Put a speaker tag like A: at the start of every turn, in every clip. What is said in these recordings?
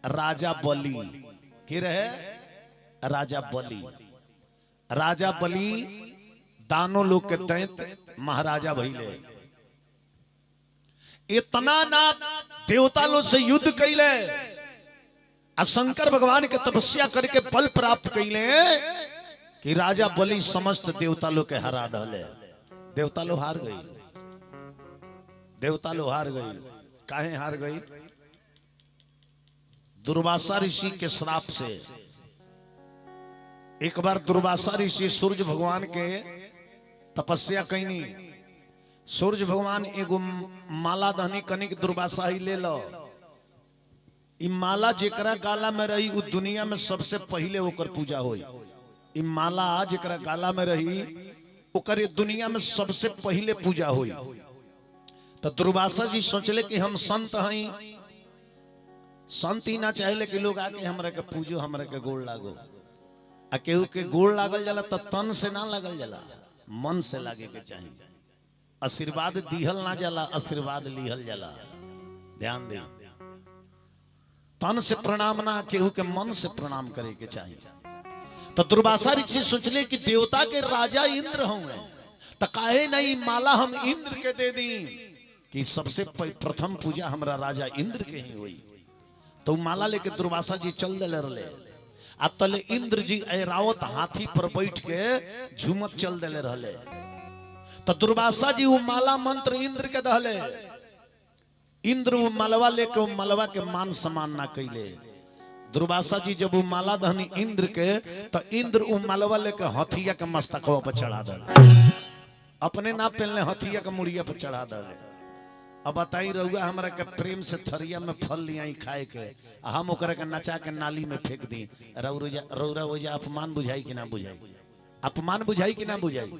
A: राजा बलि की रहे राजा बलि। राजा बलि दानों लोग के दैत्य महाराजा भइले। इतना ना देवता लोग से युद्ध कैले आ शंकर भगवान के तपस्या करके बल प्राप्त कैले कि राजा बलि समस्त देवता लोग के हरा दले। देवता लोग हार गई। देवता लोग हार गई। काहे हार गई? दुर्वासा ऋषि के श्राप से। एक बार दुर्वासा ऋषि सूर्य भगवान के तपस्या कैनी। सूर्य भगवान एगो माला दहनी कनिक दुर्वासा ही ले लो। इ माला जेकरा गाला में रही उ दुनिया में सबसे पहले ओकर पूजा होई। इ माला जेकरा गाला में रही ओकर दुनिया में सबसे पहले पूजा होई। तो दुर्वासा जी सोचले कि हम संत हई। संत ही ना चाहले कि लोग आके हमरा के पूजो, हमरा के गोड़ लागो। आ केहू के गोड़ लागल जाला तो तन से ना लागल जाला, मन से लागे के चाहिए। आशीर्वाद दिहल ना जाला, आशीर्वाद लिहल जाला। ध्यान दे, तन से प्रणाम ना, केहू के मन से प्रणाम करे के चाहिए। तो दुर्वासा ऋषि सोचले कि देवता के राजा इंद्र होंगे तो काहे नहीं माला हम इंद्र के दे दी कि सबसे प्रथम पूजा हमरा राजा इंद्र के ही हुई। तो माला लेके दुर्वासा जी चल दिले रहे। आ तले इंद्र जी ऐरावत हाथी पर बैठ के झूमत चल दिले रहे। तो दुर्वासा जी वो माला मंत्र इंद्र के दहले। इंद्र वो मलवा लेके वो मलवा के मान सम्मान ना कैले। दुर्वासा जी जब वो माला दहनी इंद्र के तो इंद्र वो मलवा लेके हथिया के मस्तकवा पर चढ़ा दले। अपने ना पहनले हथिया के मुड़िया पर चढ़ा दले। अब बताई रहुआ हमरा के प्रेम से थरिया में फल लियाई खाए के, हम ओकरा के नचा के नाली में फेंक दी। रौरा वजह अपमान बुझाई कि ना बुझाई? अपमान बुझाई कि ना बुझाई?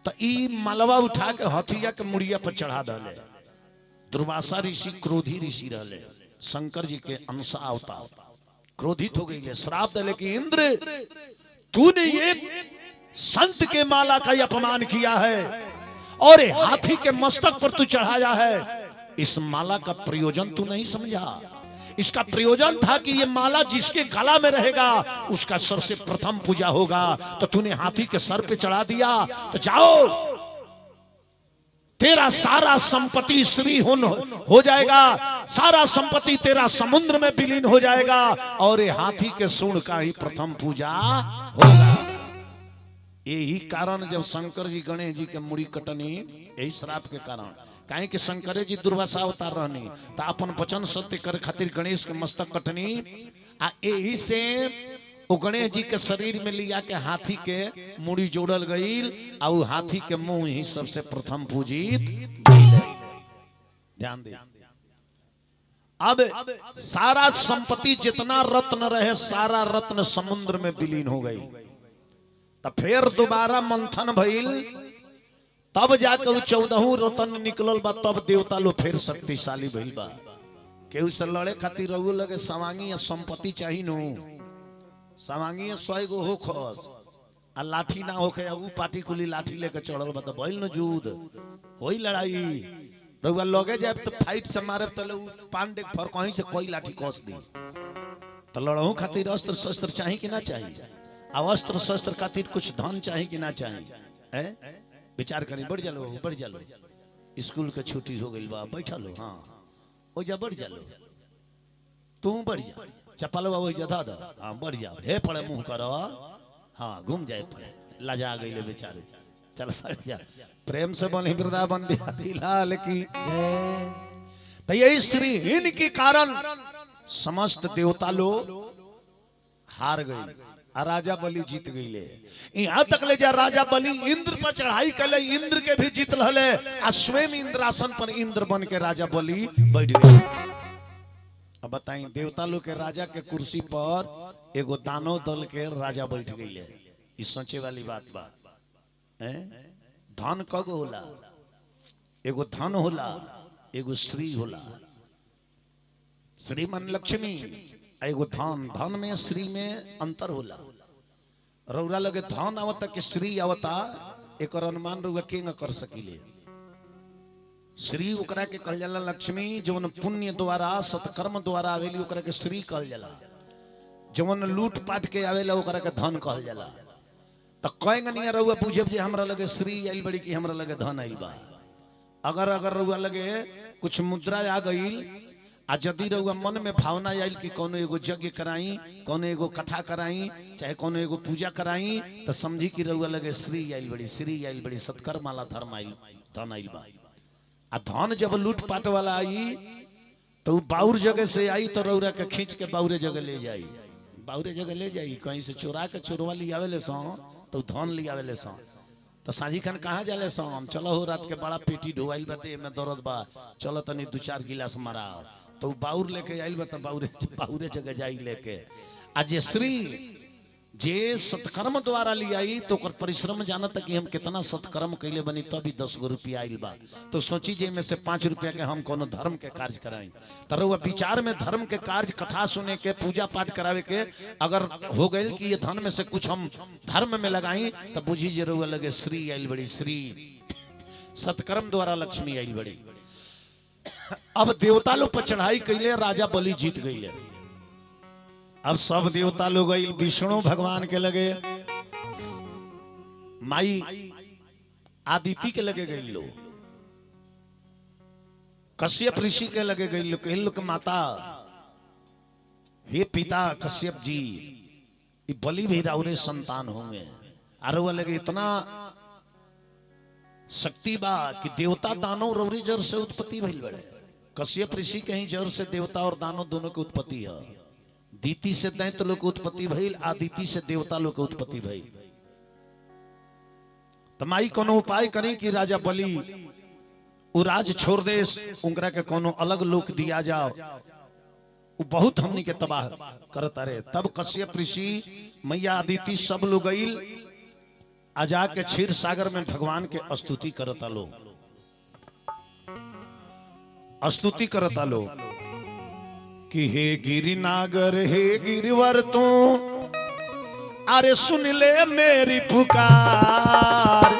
A: तो ई मलवा उठा के हथिया के मुड़िया पर चढ़ा दले। दुर्वासा ऋषि क्रोधी ऋषि रहले, शंकर जी के अंश अवतार। क्रोधित हो गई, श्राप दिले कि इंद्र तूने एक संत के माला का अपमान किया है और हाथी के मस्तक पर तू चढ़ाया है। इस माला का प्रयोजन तू नहीं समझा। इसका प्रयोजन था कि ये माला जिसके गला में रहेगा उसका सबसे प्रथम पूजा होगा। तो तूने हाथी के सर पे चढ़ा दिया। तो जाओ, तेरा सारा संपत्ति श्री हो जाएगा, सारा संपत्ति तेरा समुद्र में विलीन हो जाएगा और ये हाथी के सूंड का ही प्रथम पूजा होगा। यही कारण जब शंकर जी गणेश जी के मुड़ी कटनी, यही श्राप के कारण। काहे कि शंकर जी दुर्वासा अवतार रहनी तो अपन वचन सत्य करे खातिर गणेश के मस्तक कटनी। आ यही से वो गणेश जी के शरीर में लिया के हाथी के मुड़ी जोड़ल गईल। आ वो हाथी के मुंह ही सबसे प्रथम पूजित। ध्यान दे, अब सारा संपत्ति जितना रत्न रहे सारा रत्न समुद्र में विलीन हो गई। तो फिर दोबारा मंथन भइल, तब जाके 14 रत्न निकलल बा। तब देवता लोग फिर शक्तिशाली भइल बा। केहू से लड़े खातिर रहू लगे सवांगी या संपत्ति चाहिए नु। सवांगी 100 गो हो खस आ लाठी ना होके उ पार्टी कुली लाठी लेके चढ़ल बा। तो भइल न युद्ध, होई लड़ाई। रहुआ लगे जाए तो फाइट से मारे तो पांडे फर कहीं से कोई लाठी कस दी। तो लड़हू खातिर अस्त्र शस्त्र चाहिए कि ना चाहिए? अस्त्र शस्त्र खातिर कुछ धन चाहिए कि ना चाहिए? विचार करी। बढ़ जालो, बढ़ जालो। स्कूल के छुट्टी हो गई बा, बैठा लो। हाँ ओ जा, बढ़ जालो। तू बढ़ जा, चप्पल वो जधा दा। हाँ बढ़ जा, हे पड़े मुंह करो। हाँ घूम जाए पड़े, लजा गई ले बेचारे। चल बढ़ जा। प्रेम से बोले वृंदावन बिहारी लाल की। तो यही श्रीहीन के कारण समस्त देवता लोग हार गए। राजा बलि जीत गई ले। यहाँ तक ले जा राजा बलि इंद्र पर चढ़ाई कर इंद्र के भी जीत लहले। आ स्वयं इंद्रासन पर इंद्र बन के राजा बलि बैठ गए। अब बताई देवता लोग के राजा के कुर्सी पर एगो दानव दल के राजा बैठ गई ले। इस सोचे वाली बात बा। धन कग होला? एगो धन होला, एगो श्री होला। श्री मन लक्ष्मी, एगो धन। धन में श्री में अंतर होला। रौरा लगे धन आवता कि श्री आवता, एक अनुमान रउआ के कर सकीले? श्री ओकरा के कहल जाला लक्ष्मी, जवन पुण्य द्वारा सत्कर्म द्वारा आवेली ओकरा के श्री कहल जाला, जवन लूट पाट के आवेला ओकरा के धन कहल जाला। तो कहेंगे नहीं रहुआ पूछब जे हमरा लगे श्री आइल बड़ी कि हमरा लगे धन आइल बा। अगर रहुआ लगे कुछ मुद्रा आ गईल आ यदि रहुआ मन में भावना आइल कि कोनो एगो यज्ञ कराई, कोनो एगो कथा कराई, चाहे कोनो एगो पूजा कराई, तो समझी कि रहुआ लगे श्री आइल बड़ी, श्री आइल बड़ी, सत्कर्म वाला धर्म आइल, धन आइल बा। आ धन जब लूट पाट वाला आई तो बाउर जगह से आई तो रौरा के खींच के बाउरे जगह ले जाई, बाउरे जगह ले जाई। कहीं से चोरा के चोरवा ले आवेले सो तो धन ले आवेले सो। तो साझी खान कहाँ जाले सो, हम चलो हो रात के बड़ा पेटी ढोवाइल बा, देह में दर्द बा, चलो तनी 2-4 गिलास मारा। तो बाउर लेके आइल बा, तो बाउरे जगह जाई लेके। आज ये श्री जे सत्कर्म द्वारा ली आई तो परिश्रम जानता कि हम कितना सत्कर्म कैले बनी तभी 10 गो रुपया आइल बा। तो सोची जे में से 5 रुपया के हम कोनो धर्म के कार्य कराई। तो वह विचार में धर्म के कार्य, कथा सुने के, पूजा पाठ करावे के अगर हो गए कि ये धन में से कुछ हम धर्म में लगाई तो बुझी जे रहुआ लगे श्री आइल बड़ी, श्री सत्कर्म द्वारा लक्ष्मी आइल बड़ी। अब देवता लोग पर चढ़ाई कैले, राजा बलि जीत गईले। अब सब देवता लोग गई विष्णु भगवान के लगे, माई आदिति के लगे गई लो, कश्यप ऋषि के लगे गई लो, कह लो कि माता हे पिता कश्यप जी, ये बलि भी राउरे संतान होंगे। अरे वो लगे इतना शक्ति बा कि देवता दानव रौरी जर से उत्पत्ति भइल बड़े। कश्यप ऋषि कहीं जर से देवता और दानव दोनों की उत्पत्ति है। दीति से दैत्य लोग की उत्पत्ति भइल, आदिति से देवता लोग की उत्पत्ति भइल। तो माई कोनो उपाय करें कि राजा बलि उ राज छोड़ देस, उनकरा के कोनो अलग लोक दिया जाओ, वो बहुत हमनी के तबाह करता रहे। तब कश्यप ऋषि, मैया आदिति सब लोग गईल, आ जाके क्षीर सागर में भगवान के स्तुति करता लो, स्तुति करता लो कि हे गिरिनागर, हे गिरिवर तू, अरे सुन ले मेरी पुकार,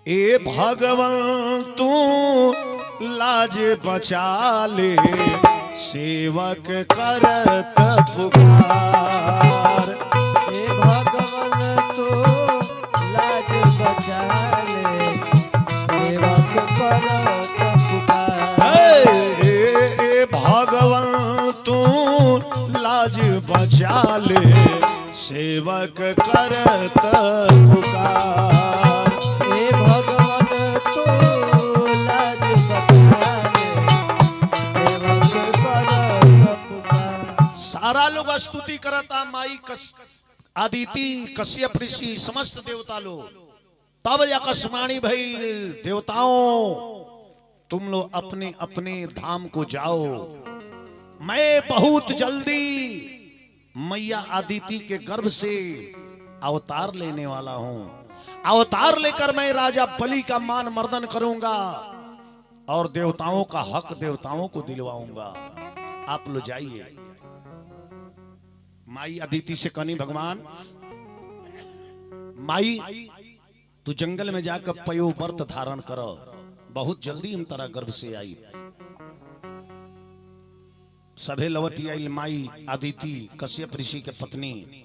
A: ए भगवान तू लाज बचा ले, सेवक करत पुकार।
B: ए भगवान तू लाज बचा ले, सेवक करत पुकार।
A: भगवान तू लाज बचा ले, सेवक करत पुकार।
B: हे भगवान तू लाज बचा ले, सेवक करत पुकार।
A: सारा लोग स्तुति करता, माई आदिति, कश्यप ऋषि, समस्त देवता लोग। तब आकाशवाणी भई, देवताओं तुम लोग अपने अपने धाम को जाओ, मैं बहुत जल्दी मैया आदिति के गर्भ से अवतार लेने वाला हूं। अवतार लेकर मैं राजा बलि का मान मर्दन करूंगा और देवताओं का हक देवताओं को दिलवाऊंगा। आप लोग जाइए। माई आदिति से कहनी, भगवान माई तू जंगल में जाकर पयो व्रत धारण करो, बहुत जल्दी हम तारा गर्भ से आई। सभे लवटी आई माई आदिति, कश्यप ऋषि के पत्नी,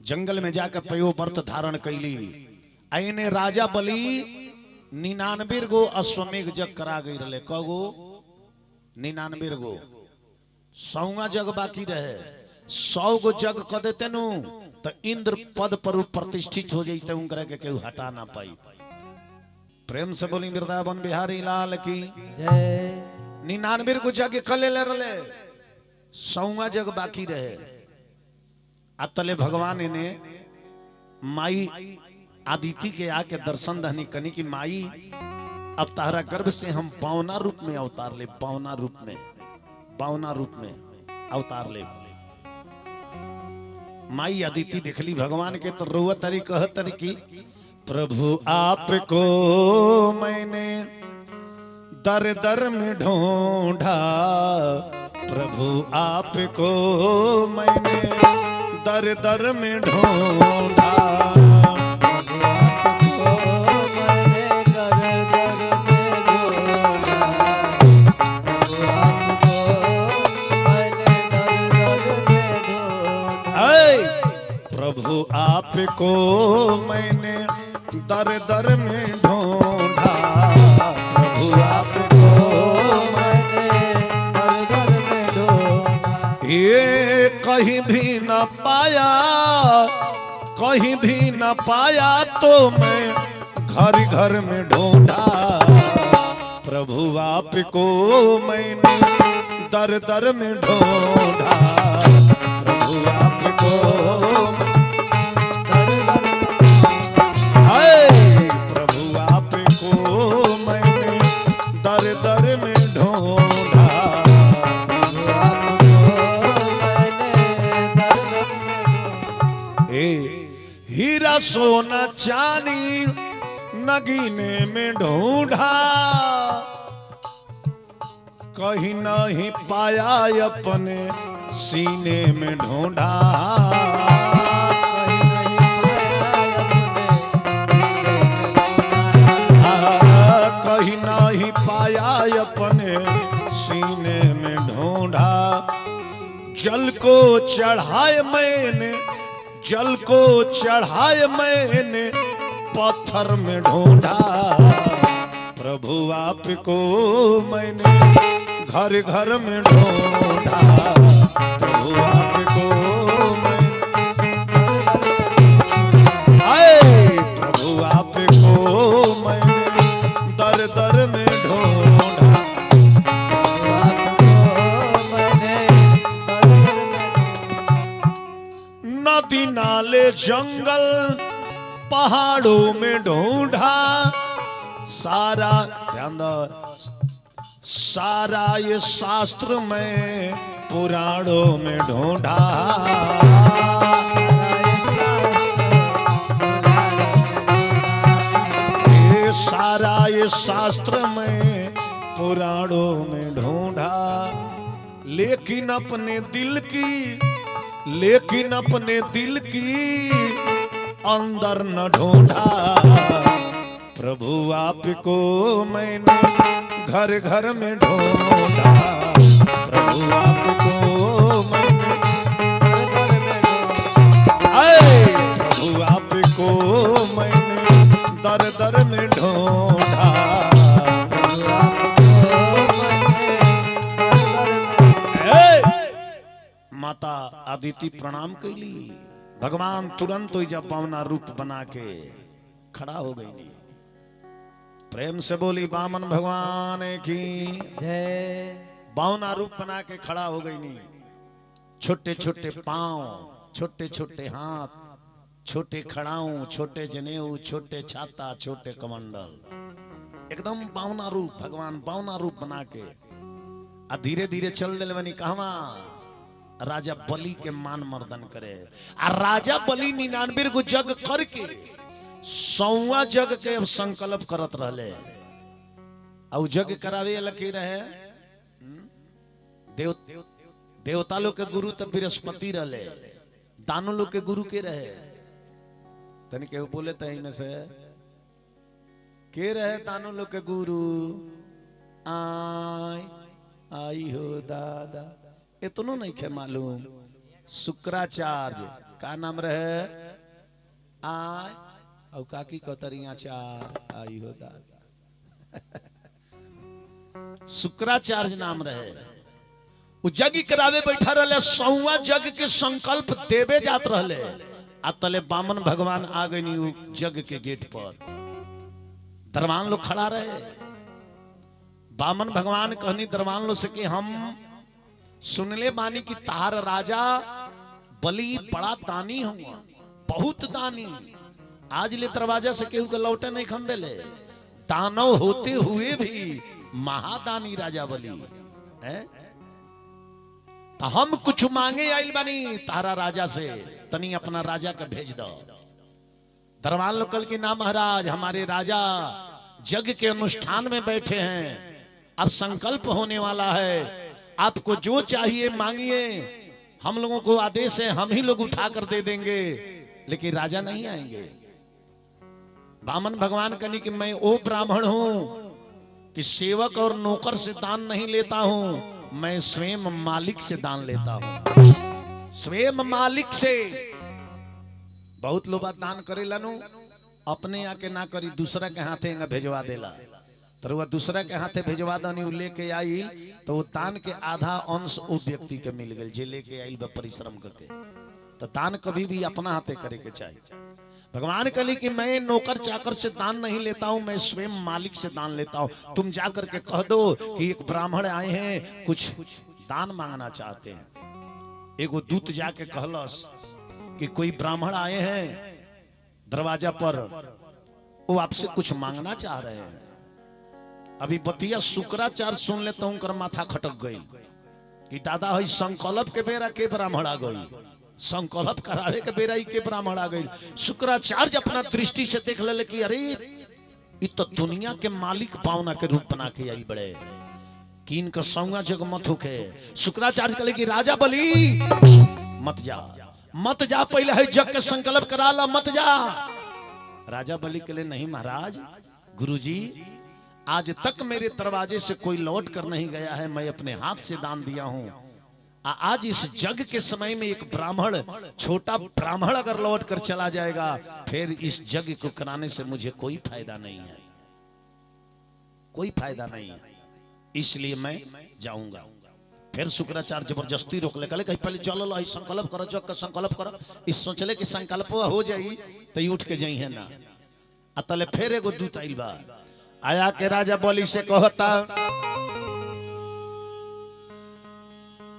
A: जंगल में जाकर पयो व्रत धारण कैली। आइने राजा बलि 99 गो अश्वमेघ जग करा गई रहे। कगो 99 गो, 100वां जग बाकी रहे। 100 गो जग क देते नु तो इंद्र पद पर प्रतिष्ठित हो जाते, उनकरा के केहू हटा ना पाई। प्रेम से बोली वृंदावन बिहारी लाल की
B: जय।
A: 99 को जग कले ले रले, 100वां जग बाकी रहे। अतले भगवान ने माई आदिति के आके दर्शन दहनी कनी की माई अब तारा गर्भ से हम पावना रूप में अवतार ले, पावना रूप में, पावना रूप में अवतार ले। माई आदिति देखली भगवान के तो रोवा तरी कह तरी की, प्रभु आपको मैंने दर दर में ढूंढा, प्रभु आपको मैंने दर दर में ढूंढा,
B: आपको मैंने दर दर में ढूंढा,
A: प्रभु आपको मैंने दर दर में ढूंढा, प्रभु आपको
B: मैंने दर दर में ढूंढा,
A: ये कहीं भी न पाया, कहीं भी न पाया तो मैं घर घर में ढूंढा, प्रभु आपको मैंने दर दर में ढूंढा, प्रभु आपको
B: दर दर में
A: हाय, प्रभु आपको मैंने दर दर में ढूंढा, हीरा सोना चांदी नगीने में ढूंढा, कहीं नहीं पाया अपने सीने में ढूंढा, कहीं नहीं पाया अपने सीने में ढूंढा, जल को चढ़ाए मैंने, जल को चढ़ाए मैंने पत्थर में ढूंढा, प्रभु आपको मैंने घर घर में ढूंढा, प्रभु आपको आए, प्रभु आपको मैंने दर दर में ढूंढा, नदी नाले जंगल पहाड़ों में ढूंढा, सारा सारा ये शास्त्र में पुराणों में ढूंढा, ये सारा ये शास्त्र में पुराणों में ढूंढा, लेकिन अपने दिल की, लेकिन अपने दिल की अंदर न ढूंढा, प्रभु आपको मैंने घर घर में ढूंढा, प्रभु आपको मैंने प्रभु आपको मैंने दर दर में ढूंढा, माता अदिति प्रणाम कैली, भगवान तुरंत ही जब बावना रूप बना के खड़ा हो गई, प्रेम से बोली बामन भगवान की
B: जय।
A: बावना रूप बना के खड़ा हो गई नी, छोटे छोटे पांव, छोटे छोटे हाथ, छोटे खड़ाऊ, छोटे जनेऊ, छोटे छाता, छोटे कमंडल, एकदम बावना रूप, भगवान बावना रूप बना के धीरे धीरे चल दिल बनी, कहवा राजा बलि के मान मर्दन करे, आ राजा बलि 99 गो जग करके 100वां जग के अब संकल्प करत रहले, और जग करावे लकी रहे देवता लोग के गुरु तो बृहस्पति रहे, दानव लोग के गुरु के रहे, तनी के बोले तही में से के रहे दानव लोग के गुरु, आई हो दादा, इतनो नहीं खे मालूम, शुक्राचार्य का नाम रहे, आय और काकी कतरिया चार, आई हो दादा शुक्राचार्य नाम रहे, वो जग करावे बैठा रहे, 100वां जग के संकल्प देवे जात रहे, तले बामन भगवान आ गई जग के गेट पर, दरबान लोग खड़ा रहे, बामन भगवान कहनी दरबान लोग से कि हम सुनले बानी कि तार राजा बलि बड़ा दानी हुआ, बहुत दानी, आज ले दरवाजा से केहू के लौटे नहीं खंदे ले, दानव होते हुए भी महादानी राजा बलि है, तो हम कुछ मांगे आइल बानी तारा राजा से, तनी अपना राजा के भेज दो। दरबान लोग कल की ना महाराज, हमारे राजा जग के अनुष्ठान में बैठे हैं, अब संकल्प होने वाला है, आपको जो चाहिए मांगिए, हम लोगों को आदेश है, हम ही लोग उठा कर दे देंगे, लेकिन राजा नहीं आएंगे। बामन भगवान कहनी कि मैं वो ब्राह्मण हूं कि सेवक और नौकर से दान नहीं लेता हूं, मैं स्वयं मालिक से दान लेता हूं, स्वयं मालिक से बहुत लोग बात दान करेला नु अपने आके ना करी दूसरा के हाथे भेजवा देला तो वह दूसरा के हाथे भेजवा दनी लेके आई तो वो दान के आधा अंश वो व्यक्ति के मिल गए जे लेके आई परिश्रम करके। तो दान कभी भी अपना हाथे करे के चाहिए। भगवान कहली कि मैं नौकर चाकर से दान नहीं लेता हूं, मैं स्वयं मालिक से दान लेता हूं। तुम जाकर के कह दो कि एक ब्राह्मण आए हैं कुछ दान मांगना चाहते हैं। एगो दूत जाके कहलस कि कोई ब्राह्मण आए हैं दरवाजा पर, वो आपसे कुछ मांगना चाह रहे हैं। अभी बतिया शुक्राचार्य सुन ले तो उनकर माथा खटक गई कि दादा है संकल्प के बेरा के ब्राह्मण आ गई, संकल्प करावे के बेरा के ब्राह्मण आ गई। शुक्राचार्य अपना दृष्टि से देख ले कि अरे ये तो दुनिया के मालिक पावना के रूप बना के आई बड़े कि इनका सौंगा जग मत होके। शुक्राचार्य कहले कि राजा बलि मत जा, मत जा, पहले है जग के संकल्प करा ला, मत जा। राजा बलि के लिए नहीं महाराज, गुरुजी आज तक मेरे दरवाजे से कोई लौट कर नहीं गया है, मैं अपने हाथ से दान दिया हूं। आज इस जग के समय में एक ब्राह्मण, छोटा ब्राह्मण अगर लौट कर चला जाएगा फिर इस जग को कराने से मुझे कोई फायदा नहीं है, कोई फायदा नहीं है, इसलिए मैं जाऊंगा। फिर शुक्राचार्य जबरदस्ती रोक ले, कहले पहले चलो लो संकल्प करो, जग का संकल्प करो। इस सोचले कि संकल्प हो जाई तो उठ के जाई है ना। अतले फिर एगो दूत आइल बा, आया के राजा बलि से कहता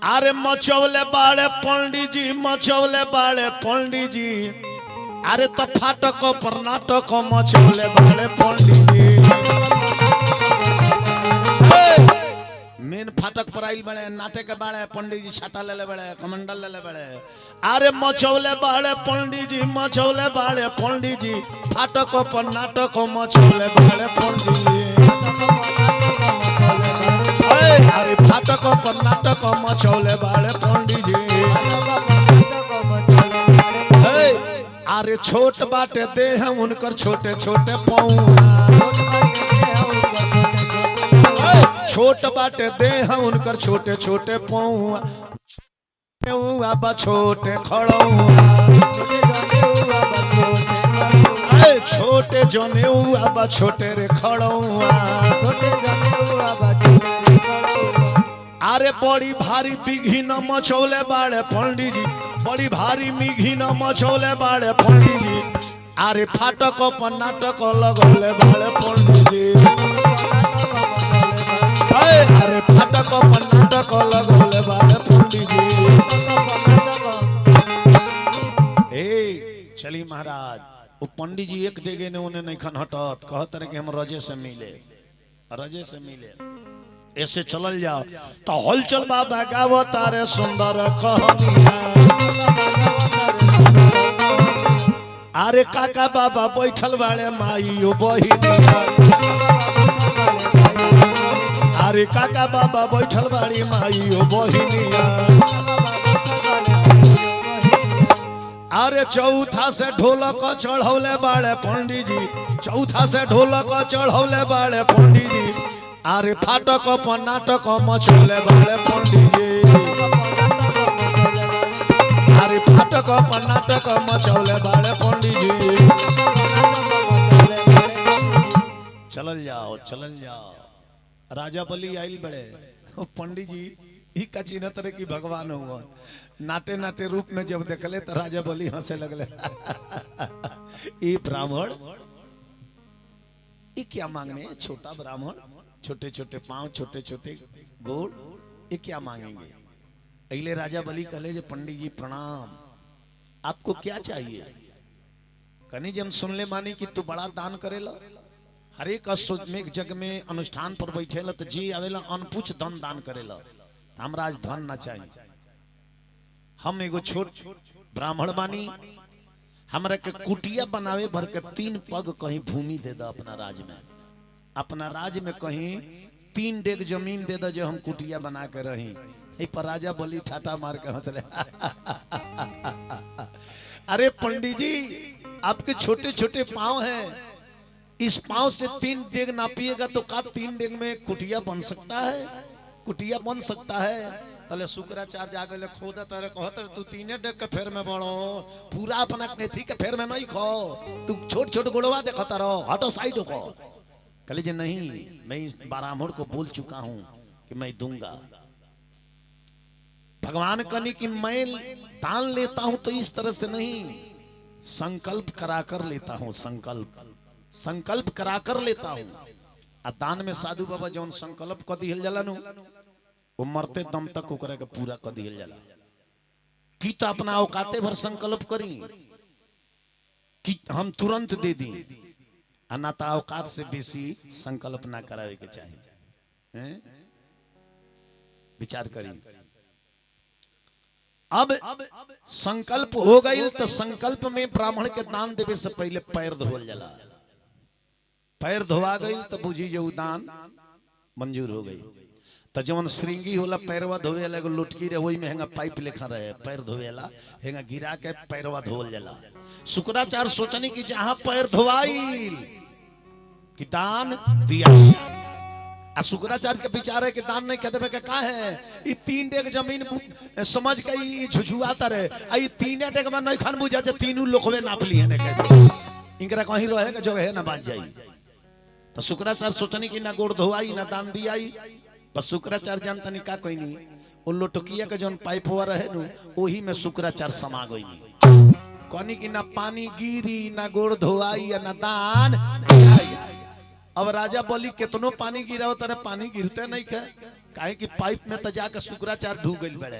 A: अरे मचौले बाड़े पंडित जी, मचौले बाड़े पंडित जी, अरे तो फाटक पर नाटक मचौले बाड़े पंडित जी। मेन फाटक पर आइल बड़े नाटक के बाड़े पंडित जी, छाता ले ले बड़े, कमंडल ले ले बड़े। अरे मचौले बाड़े पंडित जी, मचौले बाड़े पंडित जी, फाटक पर नाटक मचौले बाड़े पंडित जी। अरे फाटक पर नाटक मचौले बाड़े पंडित जी। अरे छोट बाटे देह उनकर छोटे छोटे पौआ, छोट बाटे देह उनकर छोटे छोटे पौआ, छोटे खड़ौआ, छोटे जनेऊ छोटे रे खड़ौआ। अरे बड़ी भारी बिघी न मचौले बाड़े पंडित जी, बड़ी भारी मिघी न मचौले बाड़े पंडित जी। अरे फाटक पर नाटक लगौले बाड़े पंडित जी। अरे फाटक पर नाटक लगौले बाड़े पंडित जी। ए चली महाराज, वो पंडित जी एक देगे ने उन्हें नहीं खन हटत, कहत रहे कि हम रजे से मिले, रजे से मिले, ऐसे चलल जाओ। तो हलचल बाबा गावो तारे सुंदर कहानियां। अरे काका बाबा बैठल बाड़े माईओ बहिनिया, अरे काका बाबा बैठल बाड़ी माईओ बहिनिया। अरे चौथा से ढोलक चढ़ौले बाड़े पंडित जी, चौथा से ढोलक चढ़ौले बाड़े पंडित जी। अरे फाटक पर नाटक मचौले बाड़े पंडित जी। अरे फाटक पर नाटक मचौले बाड़े पंडित जी। चलल जाओ, चलल जाओ। राजा बलि आइल बड़े, पंडित जी ही का चिन्ह तरह की भगवान हुआ, नाटे नाटे रूप में जब देखले तो राजा बलि हंसे लगले। ये ब्राह्मण ये क्या मांगने, छोटा ब्राह्मण, छोटे छोटे पांव, छोटे छोटे गोड़, ये क्या मांगेंगे। अगले राजा बलि कहले, पंडित जी प्रणाम, आपको क्या चाहिए। कनी जब सुन ले मानी कि तू बड़ा दान करेला, हर एक अश्वमेघ जग में अनुष्ठान पर बैठेला तो जी आवेला अनपुछ धन दान करेला, हमरा आज धन ना चाहिए। हम एगो छोट ब्राह्मण बानी, हमरा के कुटिया बनावे भर के 3 पग कहीं भूमि दे दा अपना राज में, अपना राज में कहीं 3 डेग जमीन दे दा जो हम कुटिया बना के रही। पर राजा बलि ठाटा मार के हंस रहे। अरे पंडित जी आपके छोटे छोटे पांव हैं, इस पांव से 3 डेग नापिएगा तो का 3 डेग में कुटिया बन सकता है, कुटिया बन सकता है। तले शुक्राचार्य आ गए खोदा तारे कहत तू तीने डेग के फेर में बड़ो पूरा अपना मेथी के फेर में नहीं खो तू छोट छोट गुड़वा देखता रहो हटो साइड को कह लीजिए नहीं मैं इस ब्राह्मण को बोल चुका हूं कि मैं दूंगा। भगवान कनी कि मैं दान लेता हूं तो इस तरह से नहीं संकल्प कराकर लेता हूं संकल्प कराकर लेता हूं। आ दान में साधु बाबा जौन संकल्प क दिहल जाला नु वो मरते दम तक ओकरा के पूरा क दिहल जाला कि तो अपना औकाते भर संकल्प करी कि हम तुरंत दे दी अनाता औकात से बेसी संकल्प ना करावे के चाहिए। विचार करी अब संकल्प हो गई तो संकल्प में ब्राह्मण के दान देवे से पहले पैर धोल जाला पैर धोआ गई तो बुझी जो दान मंजूर हो गई। तो जवन श्रृंगी होला पैरवा धोवेला एगो लुटकी रे वही में हेंगा पाइप लेखा रहे पैर धोवेला हेंगा गिरा के पैरवा धोल जाला। शुक्राचार्य सोचनी कि जहां पैर धोवाइल कि दान दिया आ शुक्राचार्य के विचार है कि दान नहीं कहते के का है ई 3 डेग जमीन समझ के ई झुझुआता रहे आ ई 3 डेग में नहीं खान बुझा जे तीनों लोकवे नाप लिए ने के इनकरा कहीं रहे के जगह है ना बाज जाई। तो शुक्राचार्य सोचनी कि ना गोड़ धोआई ना दान दियाई बस शुक्राचार्य जानतनी का कोई नहीं वो लोटकिया के जोन पाइपवा रहे नु ओही में शुक्राचार्य समा गई कहनी कि ना पानी गिरी ना गोड़ धोआई या ना दान दियाई। अब राजा बोली कितनो पानी गिरा हो तेरे पानी गिरते नहीं के काहे कि पाइप में तो जाकर शुक्राचार्य ढूक गई बड़े।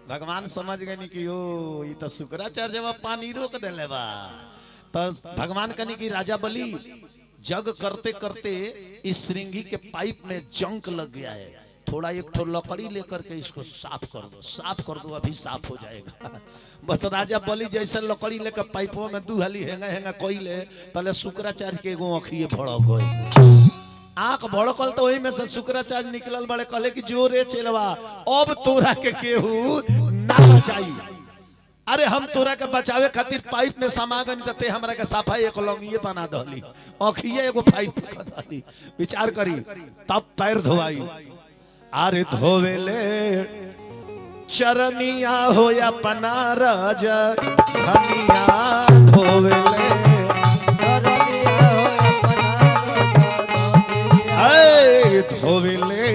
A: भगवान समझ गए नहीं कि ओ ये तो शुक्राचार्य जब पानी रोक देले बा तो भगवान कहनी कि राजा बलि जग करते करते इस श्रृंगी के पाइप में जंक लग गया है थोड़ा एक ठो लकड़ी लेकर के इसको साफ कर दो अभी साफ हो जाएगा। बस राजा बलि जैसे लकड़ी लेकर पाइपों में दूहली हेंगा हेंगा कोइले पहले शुक्राचार्य के एगो आँखिए भड़क गई आंख भड़कल तो वही में से शुक्राचार्य निकलल बड़े कहले कि जोरे चलवा अब तोरा के केहू ना बचाई। अरे हम तोरा के बचावे खातिर पाइप में समा गनी तते हमरा के सफाई एक लंगिए बना दहली आँखिए एगो पाइप दहली। विचार करी तब पैर धोवाई अरे धोवेले चरनिया हो या पना राज धनिया धोवेले धोवेले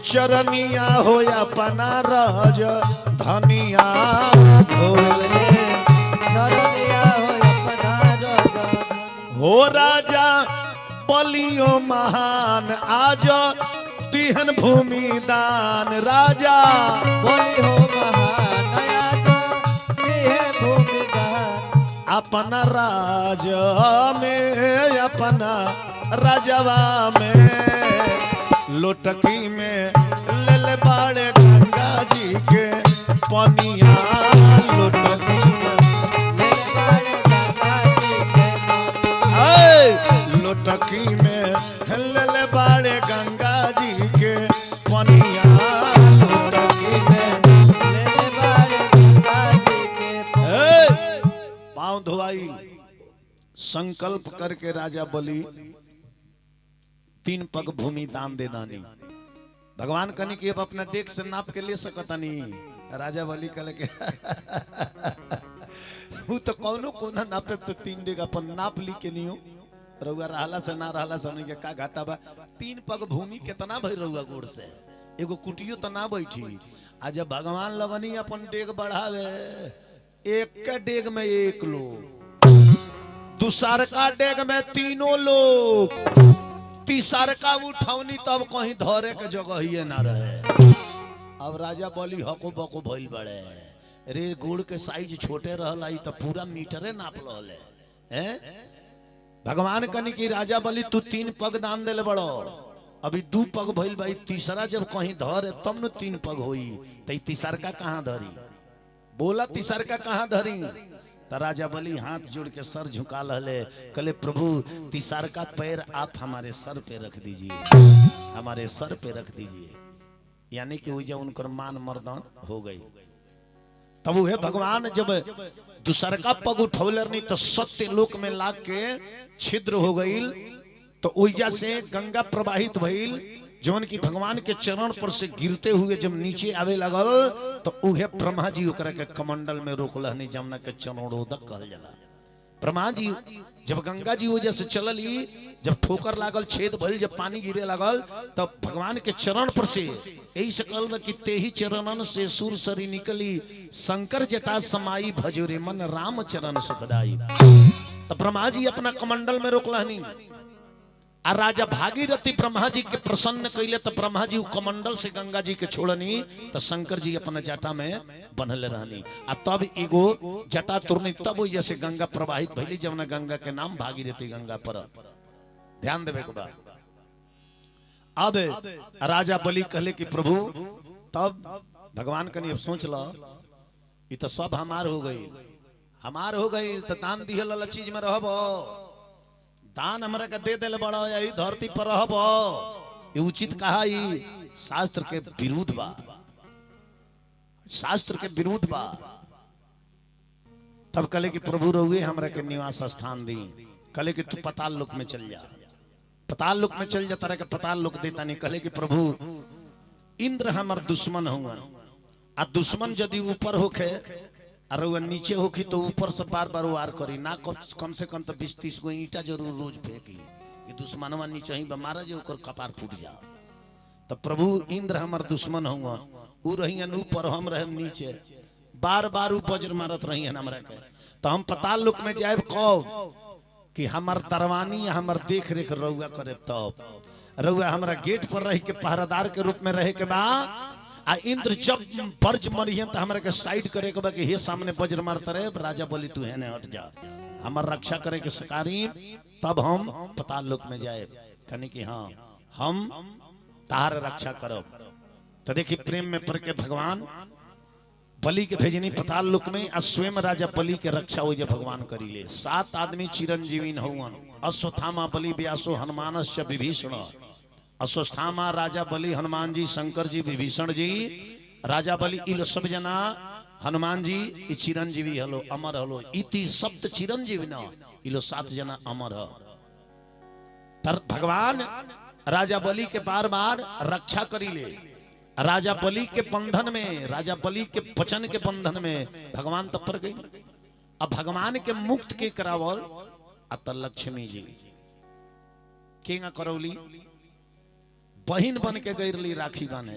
A: चरनिया हो या पना राज धनिया धोवेले हो राजा बलियो महान आज तिहन भूमि दान राजा
B: बोली हो महान तिहन भूमि दान
A: अपना राज में अपना राजवा में लोटकी में ले बाड़े गंगा जी के पनिया लोटकी में
B: ले बाड़े गंगा जी के
A: लोटकी में ले बाड़े गंगा जी के पनिया लोटकी में
B: ले बाड़े गंगा जी के
A: पांव धोवाई संकल्प करके राजा बलि 3 पग भूमि दान दे दानी। भगवान कनी कि अब अपना डेक से नाप के ले सकतनी राजा बलि कहले के वो तो कौनो कोना नापे तो 3 डेग अपन नाप ली के नहीं हो रउआ रहला से ना रहला से के का घाटा बा 3 पग भूमि कितना भई रउआ गोड़ से एगो कुटियो तो ना बैठी आज भगवान लगनी अपन डेग बढ़ावे एक के डेग में 1 लोग दूसर का डेग में 3 लोग तीसर का उठौनी तब कहीं धरे के जगह ही ना रहे। अब राजा बलि हको बको भइल बड़े रे गुड़ के साइज छोटे रहला तो पूरा मीटरे नाप लले हैं। भगवान कनी कि राजा बलि तू 3 पग दान देले बड़ो अभी 2 पग भइल भाई तीसरा जब कहीं धरे तब न 3 पग होई तो तीसर का कहां धरी बोला तीसर का कहां धरी। तो राजा बलि हाथ जोड़ के सर झुका लहले कहले प्रभु तीसर का पैर आप हमारे सर पे रख दीजिए हमारे सर पे रख दीजिए यानी कि वो जब उनकर मान मर्दान हो गई। तब वो है भगवान जब दूसर का पग उठौलर नहीं तो सत्य लोक में लाग के छिद्र हो गई तो ओइजा से गंगा प्रवाहित भइल जवन की भगवान के चरण पर से गिरते हुए जब नीचे आवे लगल तो उहे ब्रह्मा जी ओकरा के कमंडल में रोकलहनी, जमुना के चरणोदक कहल जाला। ब्रह्मा जी जब गंगा जी वजह से चलली, जब ठोकर लागल, छेद भइल, जब पानी गिरे लागल, तब भगवान के चरण पर से यही से कहल कि तेही चरणन से सुर सरी निकली, शंकर जटा समाई भजोरे मन राम चरण सुखदाई। तो ब्रह्मा जी अपना कमंडल में रोकलहनी, आ राजा भागीरथी ब्रह्मा जी के प्रसन्न कैले, तो ब्रह्मा जी कमंडल से गंगा जी के छोड़नी, तो शंकर जी अपना जटा में बनल रहनी, आ तब एगो जटा तुरनी, तब वो जैसे गंगा प्रवाहित भइली, जब गंगा के नाम भागीरथी गंगा पर। ध्यान देवे के बाद अब राजा बलि कहले कि प्रभु, तब भगवान कनी अब सोच लो, ये तो सब हमार हो गई, हमार हो गई, तो दान दिहल वाला चीज में रहबो, दान हमरा के दे देले बड़ा, यही धरती पर रहबो, ये उचित कहा, ये शास्त्र के विरुद्ध बा, शास्त्र के विरुद्ध बा। तब कहले कि प्रभु रहुए हमरा के निवास स्थान दी, कहले कि तू पताल लोक में चल जा, पताल लोक में चल जा, तारा के पताल लोक देता नहीं। कहले कि प्रभु इंद्र हमर दुश्मन हुआ, आ दुश्मन यदि ऊपर होखे और वो नीचे होखी तो ऊपर से बार बार वार करी ना, कम से कम तो 20-30 गो ईटा जरूर रोज फेंकी कि दुश्मनवा नीचे ही मारा जे ओकर कपार फूट जाओ। तो प्रभु इंद्र हमर दुश्मन हुआ, ऊ रहियन ऊपर, हम रहे नीचे, बार बार वज्र मारत रहियन हमरा के। तो हम पताल लोक में जाए कब कि हमार दरवानी हमार देख रेख रउआ करे, तब रउआ हमरा गेट पर रह के पहरादार के रूप में रहे के बा, आ इंद्र जब वर्ज मरियन तो हमरा के साइड करे के बा कि हे सामने वज्र मारता रहे, राजा बोली तू है हट जा, हमार रक्षा करे के सकारी, तब हम पताल लोक में जाए। कहने की हाँ हम तार रक्षा करब। तो देखिए प्रेम में पड़ के भगवान बलि के भेजनी पताल लोक में, आ स्वयं राजा बलि के रक्षा हो भगवान करीले। 7 आदमी चिरंजीवी हवन, अश्वत्थामा बलि व्यासो हनुमानश्च विभीषण। अश्वत्थामा राजा बलि, हनुमान जी, शंकर जी, विभीषण जी, राजा बलि, इल सब जना हनुमान जी ई चिरंजीवी हलो, अमर हलो, इति सप्त चिरंजीवी न, इलो 7 जना अमर ह। तर भगवान राजा बलि के बार बार रक्षा करीले। राजा बलि के बंधन में, राजा बलि के वचन के बंधन में भगवान तब पर गई। अब भगवान के मुक्त के करावल अत लक्ष्मी जी केंगा करौली, बहिन बन के गईरली राखी बाने।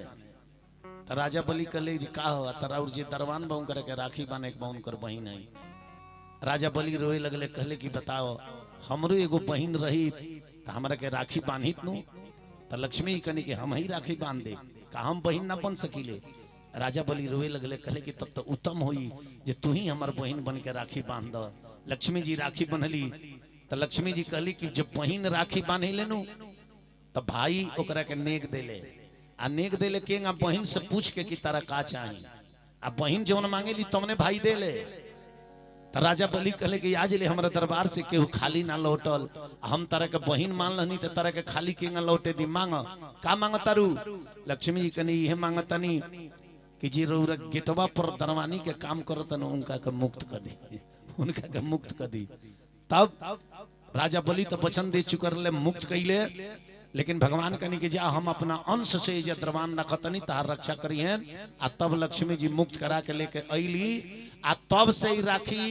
A: तो राजा बलि कहले जी का हो, तरा और जे दरवान बाउन करे के राखी बाने के बाउन कर बहिन है। राजा बलि रोए लगले, कहले कि बताओ हमरो एगो बहिन रही तो हमरा के राखी बांधित नु। तो लक्ष्मी कहनी कि हम ही राखी बांध दे, का हम बहिन ना बन सकीले। राजा बलि रोए लगले, कहले कि तब तो उत्तम होई जे तू ही हमार बहिन बन के राखी बांध द। लक्ष्मी जी राखी बंधली। तो लक्ष्मी जी कहली कि जब बहिन राखी बांधे लेनु तो भाई ओकरा के नेक देले, आ नेक देले केंगा बहिन से पूछ के कि तारा का चाहिए, आ बहिन जौन मांगेली तुमने भाई देले। तो राजा बलि कहले कि आज ले हमारे दरबार से केहू खाली ना लौटल, हम तारा के बहिन मान लहनी तो तारा के खाली केंगा लौटे दी। मांग का मांग तारू? लक्ष्मी जी कहनी ये मांगतनी कि जी रउरा गेटवा पर दरवानी के काम करतन उनका के मुक्त कर दी, उनका के मुक्त कर दी। तब राजा बलि तो वचन दे चुकर ले, मुक्त कैले। लेकिन भगवान कहनी कि जा हम अपना अंश से जे दरवान रखतनी तार रक्षा करिए। आ तब लक्ष्मी जी मुक्त करा के लेके अली, आ तब से ही राखी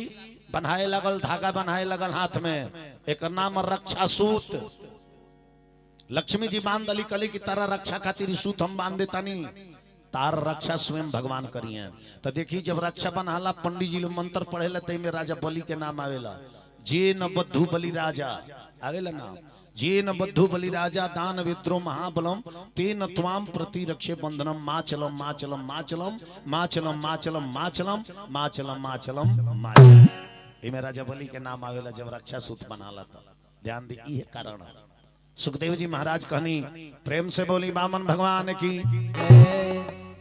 A: बनाए लगल, धागा बनाए लगल हाथ में, एक नाम रक्षा सूत। लक्ष्मी जी बांध दली, कली की तारा रक्षा खातिर सूत हम बांध देता नहीं, तार रक्षा स्वयं भगवान करिए। तो देखी जब रक्षा बनाला पंडित जी लोग मंत्र पढ़ेला ते में राजा बलि के नाम आवेला। जे न बद्धु बलि राजा आवेला नाम, जे न बद्धु बलि राजा दान विद्रो महाबलम तेन त्वाम प्रति रक्षे बंधनम माचलम माचलम माचलम माचलम माचलम माचलम माचलम माचलम माचलम। इमे राजा बलि के नाम आवेला जब रक्षा सूत बनाला। तो ध्यान दी ये कारण है। सुखदेव जी महाराज कहनी प्रेम से बोली वामन भगवान की।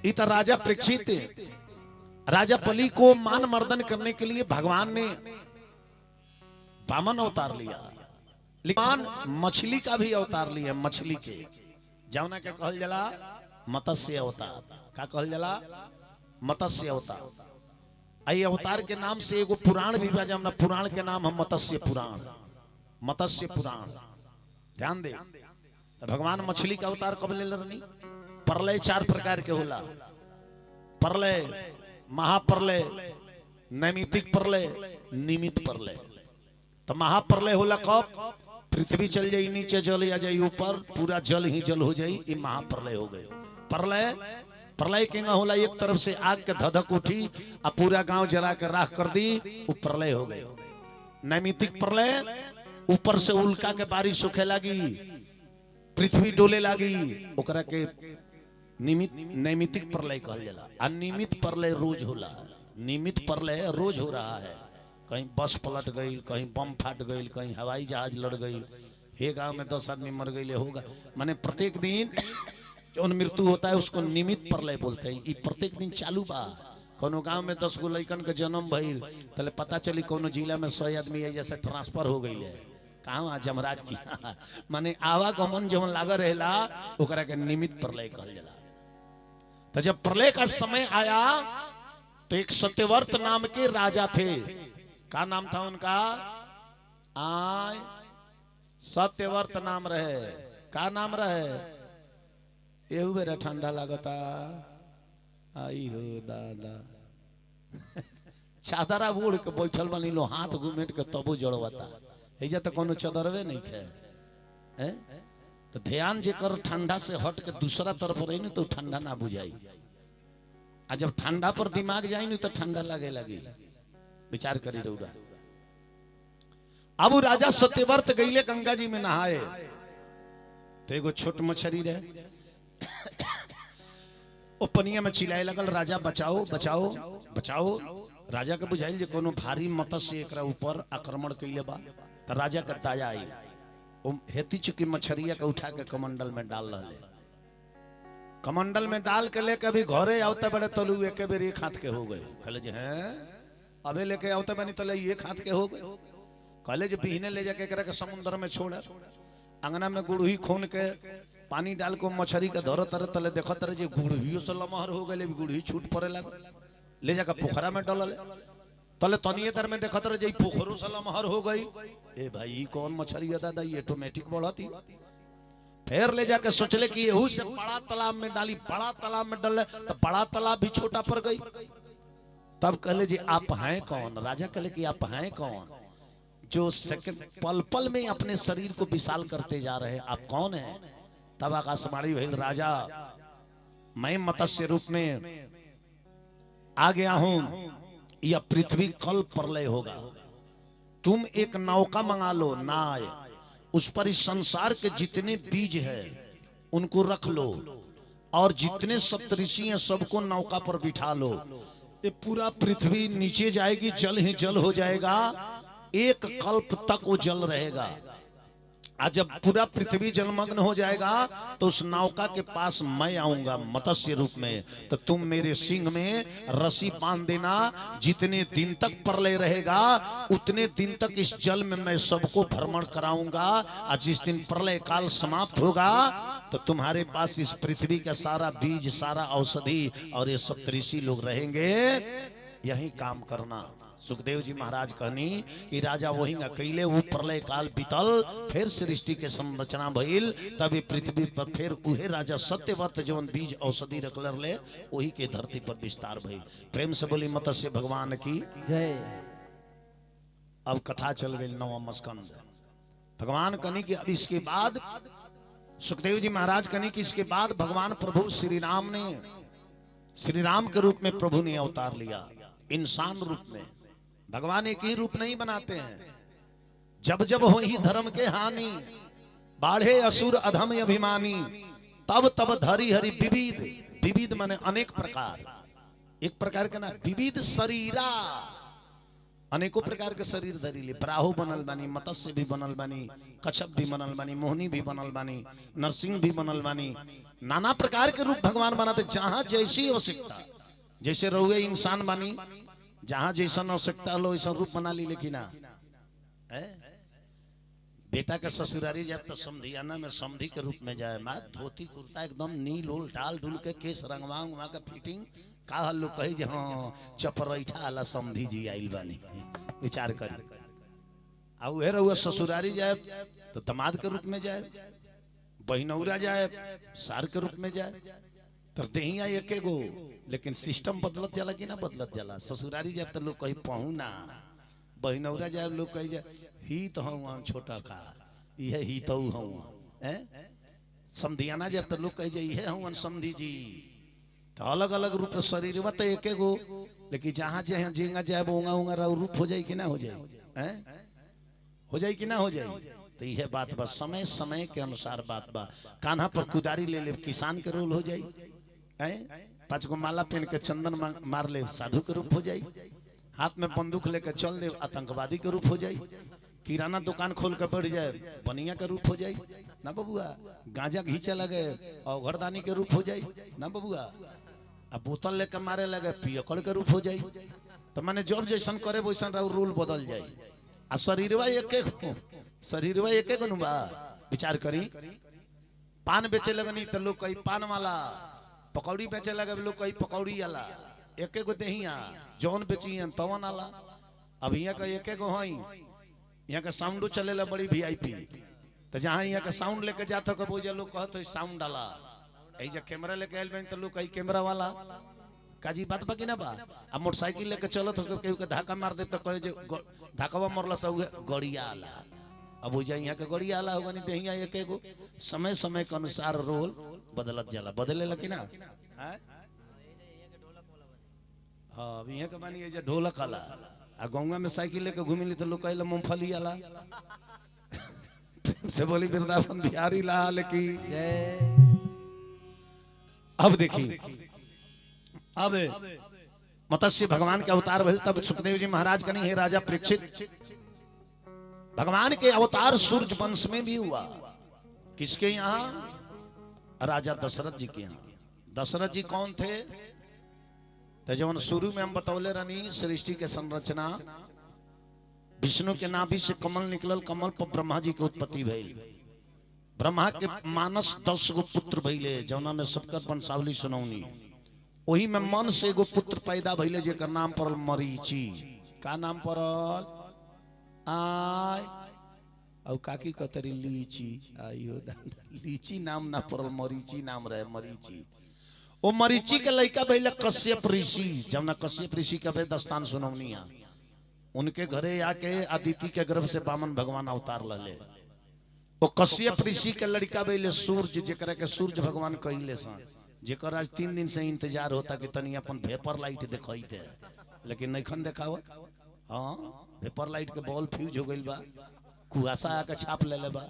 A: इत राजा परीक्षित राजा बलि को मान मर्दन करने के लिए भगवान ने वामन अवतार लिया, लेकिन मछली का भी अवतार लिया। मछली के जौना क्या कहल जला मत्स्य अवतार, का कहल जला मत्स्य अवतार। आई अवतार के नाम से एगो पुराण भी बा, जौना पुराण के नाम है मत्स्य पुराण। मत्स्य पुराण ध्यान दे। भगवान मछली का अवतार कब ले रही? प्रलय 4 प्रकार के होला। प्रलय, महाप्रलय, नैमितिक प्रलय, निमित्त प्रलय। तो महाप्रलय होला कब? पृथ्वी चल जाई नीचे, जल आ जाई ऊपर, पूरा जल ही जल हो जाई, ये महाप्रलय हो गए। प्रलय, प्रलय के होला एक तरफ से आग के धधक उठी और पूरा गांव जला के राख कर दी, वो प्रलय हो गए। नैमितिक प्रलय, ऊपर से उल्का के बारिश सूखे लगी, पृथ्वी डोले लगी, ओकरा के नैमितिक प्रलय कहल जाला। अनियमित प्रलय रोज होला। नियमित प्रलय रोज हो रहा है, कहीं बस पलट गई, कहीं बम फाट गई, कहीं हवाई जहाज लड़ गई, हे गांव में 10 आदमी मर गए होगा। माने प्रत्येक दिन जो मृत्यु होता है उसको नियमित प्रलय बोलते हैं। ये प्रत्येक दिन चालू बा। कोनो गांव में 10 गो लड़कन के जन्म भइल, तले पता चली कोनो जिला में 100 आदमी है जैसे ट्रांसफर हो गई है। कहाँ जमराज की माने आवागमन जवन लागा रहेला ओकरा के नियमित प्रलय कहल जाला। तो जब प्रलय का समय आया तो एक सत्यवर्त नाम के राजा थे। क्या नाम था उनका? आय सत्यवर्त नाम रहे। क्या नाम रहे? एहू बेरा ठंडा लगता, आई हो दादा चादरा ओढ़ के बैठल बनी लो, हाथ घूमेट के तबो जड़वाता। ऐजा तो कोनो चदरवे नहीं थे। तो ध्यान जे कर ठंडा से हट के दूसरा तरफ रही न तो ठंडा ना बुझाई। आ जब ठंडा पर दिमाग जाई न तो ठंडा लगे लगी। विचार करी रहुगा। अब राजा सत्यवर्त गईले गंगा जी में नहाए तो एगो छोट मछली रहे, ओ पनिया में चिल्लाए लगल, राजा बचाओ बचाओ बचाओ। राजा के बुझाइल जे कोनो भारी मत्स्य एकरा ऊपर आक्रमण कइले बा। तो राजा के दया आई, ओ हेती चुकी मछरिया के उठा के कमंडल में डाल रहले। कमंडल में डाल के लेके अभी घरे आवते बड़े तलू एक बेर एक हाथ के हो गए। कहले जे हैं अबे लेके आवते बनी तले एक हाथ के हो गए। कहले जे बिहने ले जाके एकरा के समुद्र में छोड़, अंगना में गुड़ही खोन के पानी डाल को मछली के धर तर तले देखो तर जे गुड़हियो से लमहर हो गए, गुड़ही छूट पड़े लग, ले जाकर पोखरा में डलल तले तनिए देर में देखो तर जे पोखरों से लमहर हो गई। ए भाई कौन मछली है दादा, ये ऑटोमेटिक बढ़ती। फिर ले जाके सोचले कि यहू से बड़ा तालाब में डाली, बड़ा तालाब में डाले तो बड़ा तालाब भी छोटा पड़ गई। तब कहले जी आप हैं कौन? राजा कहले कि आप हैं कौन जो सेकंड पल पल में अपने शरीर को विशाल करते जा रहे हैं, आप कौन हैं? तब आकाशवाणी भइल, राजा मैं मत्स्य रूप में आ गया हूं, यह पृथ्वी कल प्रलय होगा। तुम एक नौका मंगा लो, नाय, उस पर इस संसार के जितने बीज है उनको रख लो और जितने सप्तऋषि हैं सबको नौका पर बिठा लो। ये पूरा पृथ्वी नीचे जाएगी, जल ही जल हो जाएगा, एक कल्प तक वो जल रहेगा। आज जब पूरा पृथ्वी जलमग्न हो जाएगा तो उस नौका के पास मैं आऊंगा मत्स्य रूप में, तो तुम मेरे सिंह में रस्सी बांध देना। जितने दिन तक प्रलय रहेगा उतने दिन तक इस जल में मैं सबको भ्रमण कराऊंगा, और जिस दिन प्रलय काल समाप्त होगा तो तुम्हारे पास इस पृथ्वी का सारा बीज, सारा औषधि और ये सप्तऋषि लोग रहेंगे, यही काम करना। सुखदेव जी महाराज कहनी कि राजा वही अकेले वो प्रलय काल बीतल, फिर सृष्टि के संरचना भइल, तभी पृथ्वी पर फिर उहे राजा सत्यवर्त जवन बीज औषधि रखल रहे वही के धरती पर विस्तार भइल। प्रेम से बोली मत्स्य भगवान की
B: जय।
A: अब कथा चल गई 9वां स्कंद। भगवान कहनी कि अब इसके बाद, सुखदेव जी महाराज कहनी कि इसके बाद भगवान प्रभु श्री राम ने, श्री राम के रूप में प्रभु ने अवतार लिया, इंसान रूप में। भगवान एक ही रूप नहीं बनाते हैं। जब जब हो ही धर्म के हानि, बाढ़े असुर अधम अभिमानी, तब तब धरी हरि विविध। विविध माने अनेक प्रकार, एक प्रकार के ना विविध शरीरा, अनेकों प्रकार के शरीर धरी ले। ब्राह्मण बनल बानी, मत्स्य भी बनल बानी, कच्छप भी बनल बानी, मोहनी भी बनल बानी, नरसिंह भी बनल बानी, नाना प्रकार के रूप भगवान बनाते, जहां जैसी आवश्यकता। जैसे रहुए इंसान बानी, जहां जैसा आवश्यकता लो ऐसा रूप बना ली। लेकिन बेटा के ससुरारी जाए तो समधियाना में समधी के रूप में जाए, माँ धोती कुर्ता एकदम नील उल डाल डुल के, केस रंगवा उंगवा के फिटिंग का हल्लू कही जे हाँ चपरैठा आला समधी जी आइल बानी। विचार करी। आ उहे रहुआ ससुरारी जाए तो दामाद के रूप में जाए, बहिनौरा जाए सार के रूप में जाए तो देहिया एके गो, लेकिन सिस्टम बदलत जाला कि ना बदलत जाला। ससुरारी जाए तो लोग कहीं पहुना, बहिनौरा जाए लोग कही जाए ही तो हूँ छोटा का, यह ही तो हूँ है। समधियाना जब तो लोग कह जाए ये हूँ समधी जी। तो अलग अलग रूप शरीर में तो एक गो, लेकिन जहाँ जहाँ झींगा जाए ओंगा ओंगा रूप हो जाए कि ना हो जाए, हो जाए कि ना हो जाए। तो यह बात बा, समय समय के अनुसार बात बा। कान्हा पर कुदारी ले ले किसान के रोल हो जाए, 5 गो माला पहन के चंदन मार ले साधु के रूप हो जाए, हाथ में बंदूक लेकर चल दे आतंकवादी के रूप हो जाए, किराना दुकान खोल कर बढ़ जाए बनिया का रूप हो जाए ना बबुआ, गांजा घींचे लगे और घरदानी के रूप हो जाए ना बबुआ, अब बोतल लेकर मारे लगे पियकड़ के रूप हो जाए। तो माने जब जैसन करे वैसन रूल बदल जाए। आ शरीरवा एक बा। विचार करी, पान बेचे लगनी तो लोग कही पान वाला, पकौड़ी बेचे लगे लोग कही पकौड़ी वाला, एक गो देहिया जौन बेची तवन आला। अब यहाँ का एक गो हई, यहाँ का साउंडो चलेला बड़ी वीआईपी। तो जहाँ यहाँ का साउंड लेके जाता कब लोग कहते साउंड डाला, ऐजा कैमरा लेके आयल बन तो लोग कही कैमरा वाला काजी बात बाकी ना बा। अब मोटरसाइकिल लेके चलत हो केहू के धक्का मार दे तो कहे जो धक्कावा मरला सब गड़िया आला। अब हो जाए यहाँ के गड़िया आला होगा नहीं देहिया एक एगो। समय समय के अनुसार रोल बदलत जाला, बदले लगी ना। हाँ अब यहाँ के मानी जे ढोलक आला, आ गौवा में साइकिल लेके घूमिली तो लोग कहला मूंगफली आला से बोली वृंदावन बिहारी लाल की
B: जय।
A: अब देखिए, अब मत्स्य भगवान के अवतार भइल तब सुखदेव जी महाराज का नहीं है राजा परीक्षित। भगवान के अवतार सूर्य वंश में भी हुआ। किसके यहाँ? राजा दशरथ जी के यहाँ। दशरथ जी कौन थे? तो जब शुरू में हम बतौले रहनी सृष्टि के संरचना, विष्णु के नाभि से कमल निकलल, कमल पर ब्रह्मा जी के उत्पत्ति भइल। ब्रह्मा के मानस 10 गो पुत्र भइले, जौना में सबकर वंशावली सुनौनी। वही में मन से एगो पुत्र पैदा भइले जेकर नाम पड़ल मरीची। का नाम पड़ल? आय और काकी कतरी लीची, आइयो लीची नाम ना पड़ल, मरीची नाम रहे मरीची। वो मरीची के लड़का भइले कश्यप ऋषि। जब ना कश्यप ऋषि के दस्तान सुनौनी, उनके घरे आके अदिति के गर्भ से वामन भगवान अवतार लले। वो कश्यप ऋषि के लड़का भइले सूर्य, जेकरा के सूर्य भगवान कहिले सन, जेकर आज 3 दिन से इंतजार होता कि तनी अपन वेपर लाइट दिखाईते, लेकिन नैखन देखाव। हाँ वेपर लाइट के बॉल फ्यूज हो गइल बा, कुहासा आके छाप ले बा।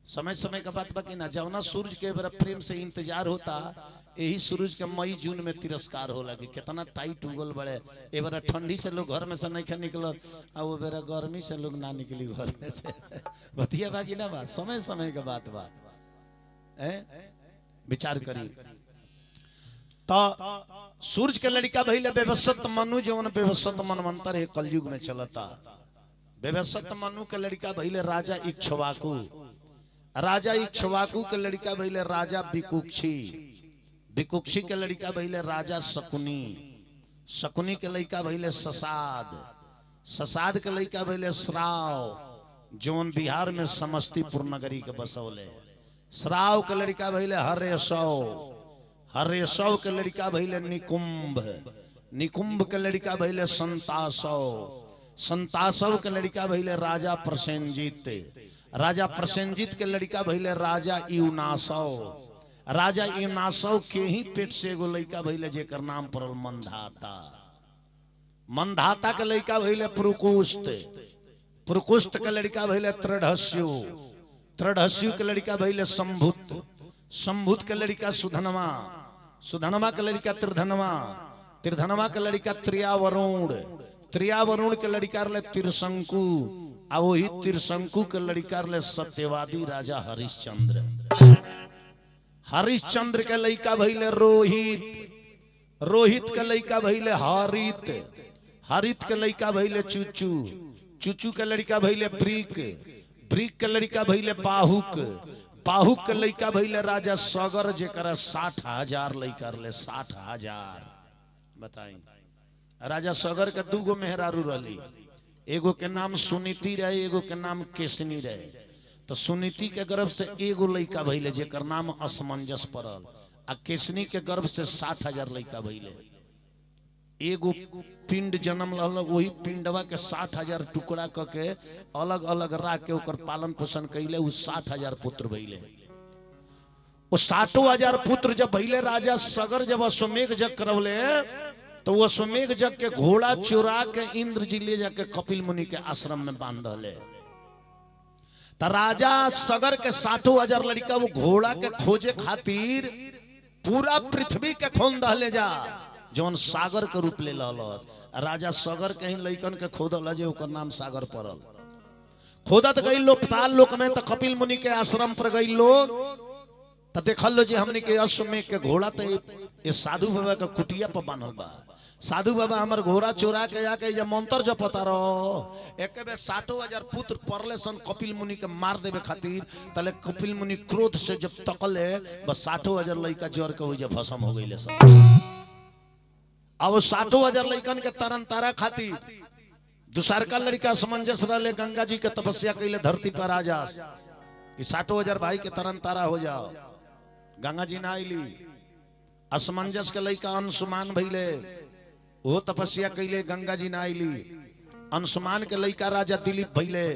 A: समय समय का बात बाकी ना, जौना सूरज के बड़ा प्रेम से इंतजार होता, यही सूरज के मई जून में तिरस्कार होला कि कितना टाइट उगल बड़े। ए बार ठंडी से लोग घर में से नहीं निकल, और वो बेरा गर्मी से लोग ना निकली घर में से बतिया बाकी ना बा, समय समय का बात बा। विचार करी तो सूरज के लड़का भइले व्यवस्थित मनु, जो व्यवस्थित मनवंतर है कलयुग में चलता। व्यवस्थित मनु के लड़का भइले राजा इक्ष्वाकु। राजा इक्ष्वाकु के लड़का भइले राजा विकुक्षी। विकुक्षी के लड़का भइले राजा शकुनी। शकुनी के लड़का भइले ससाद। ससाद के लड़का भइले श्राव, जोन बिहार में समस्तीपुर नगरी के बसौले। श्राव के लड़का भइले हर्यशव। हर्यशव के लड़का भइले निकुंभ। निकुंभ के लड़का भइले संतासव। संतासव के लड़का भइले राजा प्रसेनजीत। राजा प्रसेनजीत के लड़का भइले राजा युनासव। राजा युनासव के ही पेट से एगो लड़का भइले जेकर नाम पड़ल मंधाता। मंधाता के लड़का भइले पुरुकुष्ट। पुरुकुष्ट के लड़का भइले त्रिढ़स्यु। त्रिढ़स्यु के लड़का भइले संभुत। संभुत के लड़का सुधनवा। सुधनवा के लड़का त्रिधनवा। त्रिधनवा के लड़का त्रियावरुण। त्रियावरुण के लड़का रहे त्रिशंकु। आ वही त्रिशंकु के लड़का रहे सत्यवादी राजा हरिश्चंद्र। हरिश्चंद्र के लड़का भइले रोहित। रोहित के लड़का भइले हरित। हरित के लड़का भइले चुचू। चुचू के लड़का भइले ब्रिक। ब्रिक के लड़का भइले बाहुक। बाहुक के लड़का भइले राजा सगर, जेकरा 60,000 लड़का रहे। 60,000 बताई। राजा सगर के 2 गो मेहरारू रही, एगो के नाम सुनीति रहे, एगो के नाम केसनी रहे। तो सुनीति के गर्भ से एगो लड़का भइले जेकर नाम असमंजस पड़ल, आ केसनी के गर्भ से 60,000 लड़का भइले। एगो पिंड जन्म लहल, वही पिंडवा के 60,000 टुकड़ा करके अलग अलग राख के ओकर पालन पोषण कैले, उ 60,000 पुत्र भइले। वो 60,000 पुत्र जब भइले, राजा सगर जब अश्वमेघ जग करवले तो वो अश्वमेघ जग के घोड़ा चुरा के इंद्र जी ले जाके कपिल मुनि के आश्रम में बांध दले। तो राजा सगर के 60,000 लड़का वो घोड़ा के खोजे खातिर पूरा पृथ्वी के खोन दहले जा, जौन सागर के रूप ले ललस। राजा सगर के ही लइकन के खोदल जे ओकर नाम सागर पड़ल। खोदत गई लो पाताल लोक में, तो कपिल मुनि के आश्रम पर गई लोग, तो देखल लो जे हमने के अश्वमेघ के घोड़ा तो ये साधु बाबा के कुटिया पर बांधल बा। साधु बाबा हमार घोड़ा चोरा के जाके ये मंत्र जपता रहो, एक बे 60,000 पुत्र परले सन कपिल मुनि के मार देवे खातिर। तले कपिल मुनि क्रोध से जब तकले, बस 60,000 लड़का जर के वही भस्म हो गई सब। अब 60,000 लड़कन के तरन तारा खातिर दूसर का लड़का समंजस रहे, गंगा जी के तपस्या कैले धरती पर आ जा, 60,000 भाई के तरन तारा हो जाओ। गंगा जी ना आईली, असमंजस के लड़का अंशुमान भइले, वो तपस्या कैले, गंगा जी ना आईली। अंशुमान के लड़का राजा दिलीप भइले,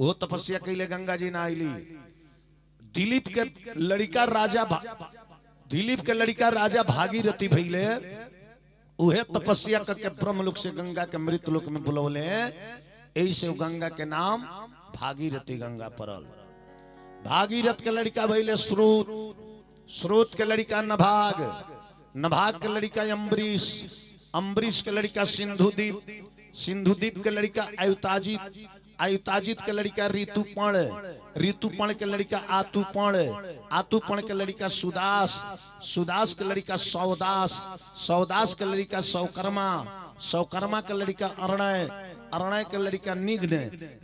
A: वो तपस्या कैले, गंगा जी ना आईली। दिलीप के लड़का राजा भागीरथी भइले, उहे तपस्या करके ब्रह्मलोक से गंगा के मृत लोक में बुलौले, ऐसे गंगा के नाम भागीरथी गंगा पड़ल। भागीरथ के लड़का भइले स्रोत, स्रोत के लड़का नभाग, नभाग के लड़का अम्बरीश, अम्बरीश के लड़का सिंधुदीप, सिंधुदीप के लड़का आयुताजित, आयुताजित के लड़का ऋतुपर्ण, ऋतुपर्ण के लड़का आतुपर्ण, आतुपर्ण के लड़का सुदास, सुदास के लड़का सौदास, सौदास के लड़का सौकर्मा, सौकर्मा के लड़का अरणय, अरणय के लड़का निघ्न,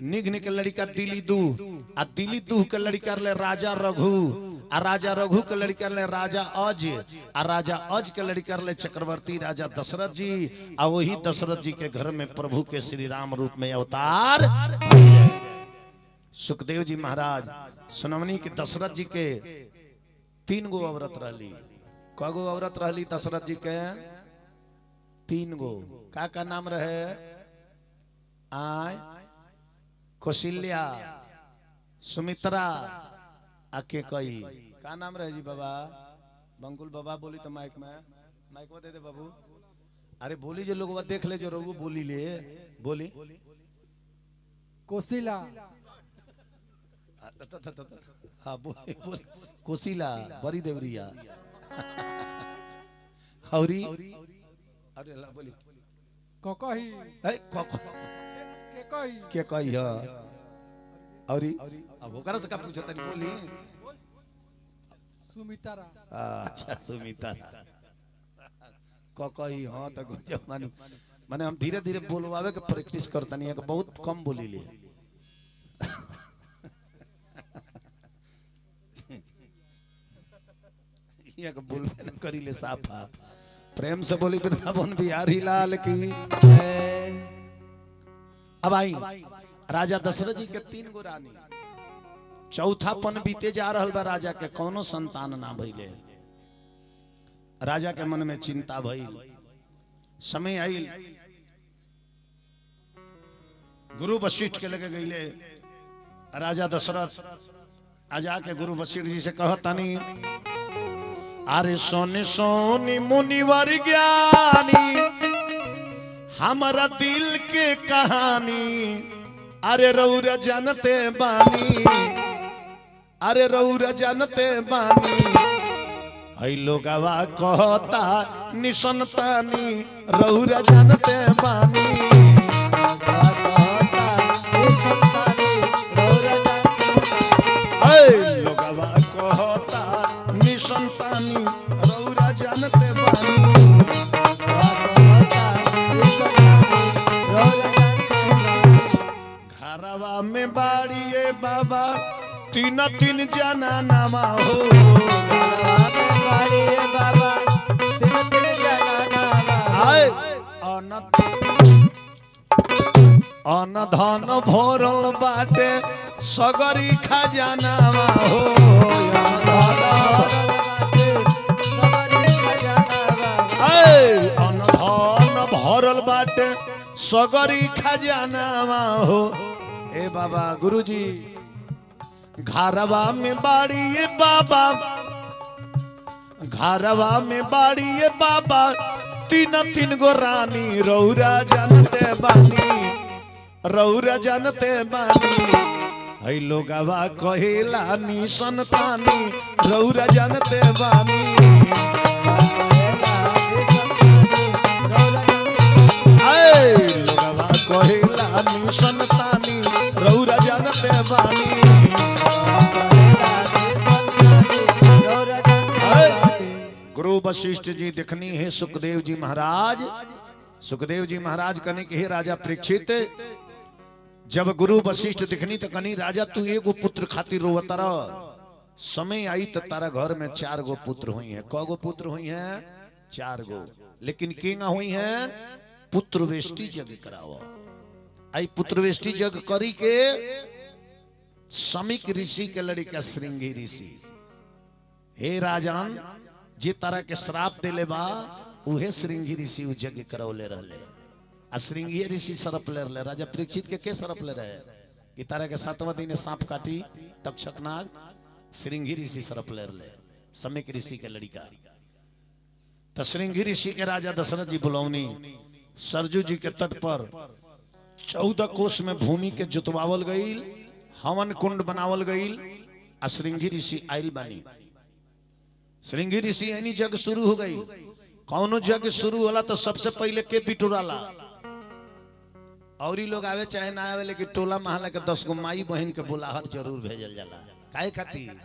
A: निघ्न के लड़का दिलीदूह, आ दिलीदूह के लड़का ले राजा रघु, आ राजा रघु के लड़का ले राजा अज, आ राजा अज के लड़का ले चक्रवर्ती राजा दशरथ जी। आ वही दशरथ जी के घर में प्रभु के श्री राम रूप में अवतार। सुखदेव जी महाराज सुनवनी के दशरथ जी के 3 गो औरत रहली। कगो औरत रहली दशरथ जी के? 3 गो। का नाम रहे? आय कौशल्या, सुमित्रा, आके कई। का नाम रहे जी बाबा? बंकुल बाबा बोली तो माइक में, माइक में दे दे बाबू। अरे बोली जो लोग देख ले, जो रघु बोली ले, बोली
B: कोशिला।
A: हाँ बोली बोली कोशिला, बड़ी देवरिया। हौरी अरे अल्लाह बोली
B: कोकही,
A: के कही है औरी। अब ओकरा से का पूछत तनी, बोली
B: सुमित्रा।
A: अच्छा सुमित्रा कही। हाँ तो गजब माने हम धीरे धीरे बोलवावे के प्रैक्टिस करतनी है, बहुत कम बोली ले। ये के बोलबे न करी ले साफा, प्रेम से बोली वृंदावन बिहारी लाल की। अब आई राजा दशरथ जी के 3 गो रानी, चौथापन बीते जा रहल बा राजा के, कोनो संतान ना भइले। राजा के मन में चिंता भइल। समय आइल, गुरु वशिष्ठ के लगे गईले राजा दशरथ। आजा के गुरु वशिष्ठ जी से कहतनी, अरे सोनी सोनी मुनिवर ज्ञानी, हमारा दिल के कहानी, अरे रौरा जानते बानी, अरे रौरा जानते बानी। हई लोगवा कहता निसंतानी, रौरा जानते बानी। लोगवा कहता निसंतानी, रौरा जानते बानी। घरवा में बाड़िए बाबा 3 जना नामा हो।
B: बाबा 3 जना नामा।
A: अन धन भरल बाटे सगरी खजानावा हो अनधन भरल बाटे सगरी खजानावा हो। ए बाबा गुरुजी घरवा में बाड़ी ये बाबा, घरवा में बाड़ी ये बाबा, तीन तीन गो रानी रौरा जानते बानी, रौरा जानते बानी। है लोगवा कहेला नी संतानी रौरा जानते बानी। लोगवा कहेला नी संतानी रौरा जानते बानी। गुरु वशिष्ठ जी दिखनी है सुखदेव जी महाराज। सुखदेव जी महाराज कने के हे राजा परीक्षित, जब गुरु वशिष्ठ दिखनी तो कनी राजा तू एगो पुत्र खातिर रोवता रह, समय आई तो तारा घर में 4 गो पुत्र हुई हैं। कौ गो पुत्र हुई हैं? 4 गो। लेकिन केंगा हुई हैं? पुत्रवेष्टि यज्ञ कराओ। आई पुत्रवेष्टि यज्ञ करी के समीक ऋषि के लड़का श्रृंगी ऋषि, हे राजन जे तारा के श्राप देले बा उहे श्रृंगी ऋषि उ यज्ञ करौले रहले। आ श्रृंगी ऋषि सरप ले रहले। राजा परीक्षित के सरप ले रहे कि तारा के 7वां दिन सांप काटी तक्षक नाग, श्रृंगी ऋषि सरप ले रहले समीक ऋषि के लड़का। तो श्रृंगी ऋषि के राजा दशरथ जी बुलौनी सरजू जी के तट पर 14 कोस में भूमि के जुतवावल गईल, हवन कुंड बनावल गईल। आ श्रृंगी ऋषि आइल बानी। श्रृंगी ऋषि यानी जग शुरू हो गई। कौनो जग शुरू होला तो सबसे पहले के बिटोराला, और ही लोग आवे चाहे ना आवे, लेकिन टोला महला के 10 गो माई बहन के बुलाहट जरूर भेजल जाला। काहे खातिर?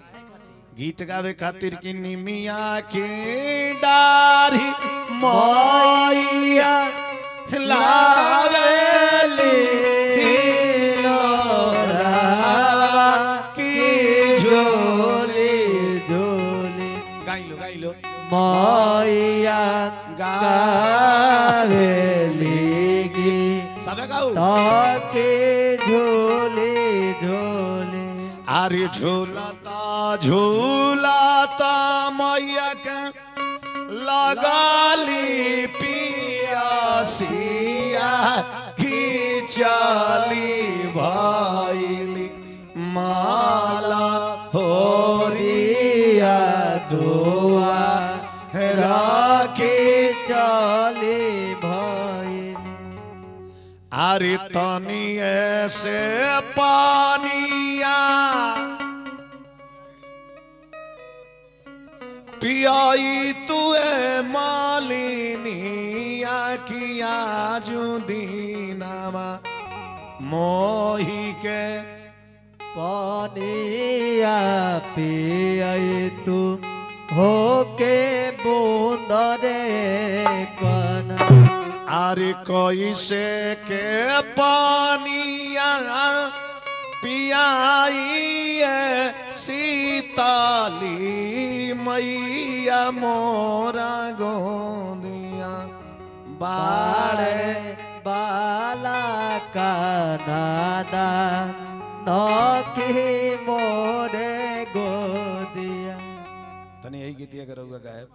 A: गीत गावे खातिर कि निमिया के डारी मैया लावेली
B: मैया गावेली
A: सबे गाऊ
B: ताके झोले झोले।
A: अरे झूलता झूलता मैया के लगाली पियासिया खिचली भाईली माला होरिया दुआ
B: राखे चले भाई।
A: अरे तनी ऐसे पानिया पियाई तुए मालिनिया किया जुदीनामा मोही के
B: पानिया पियाई तू होके बूंदरे कना।
A: अरे कोई से के पानिया पियाई है सीताली मैया मोरा गोदिया बाड़े
B: बाला का नादा नौकी मोरे गोदिया।
A: तने यही गीतिया करोगा गायब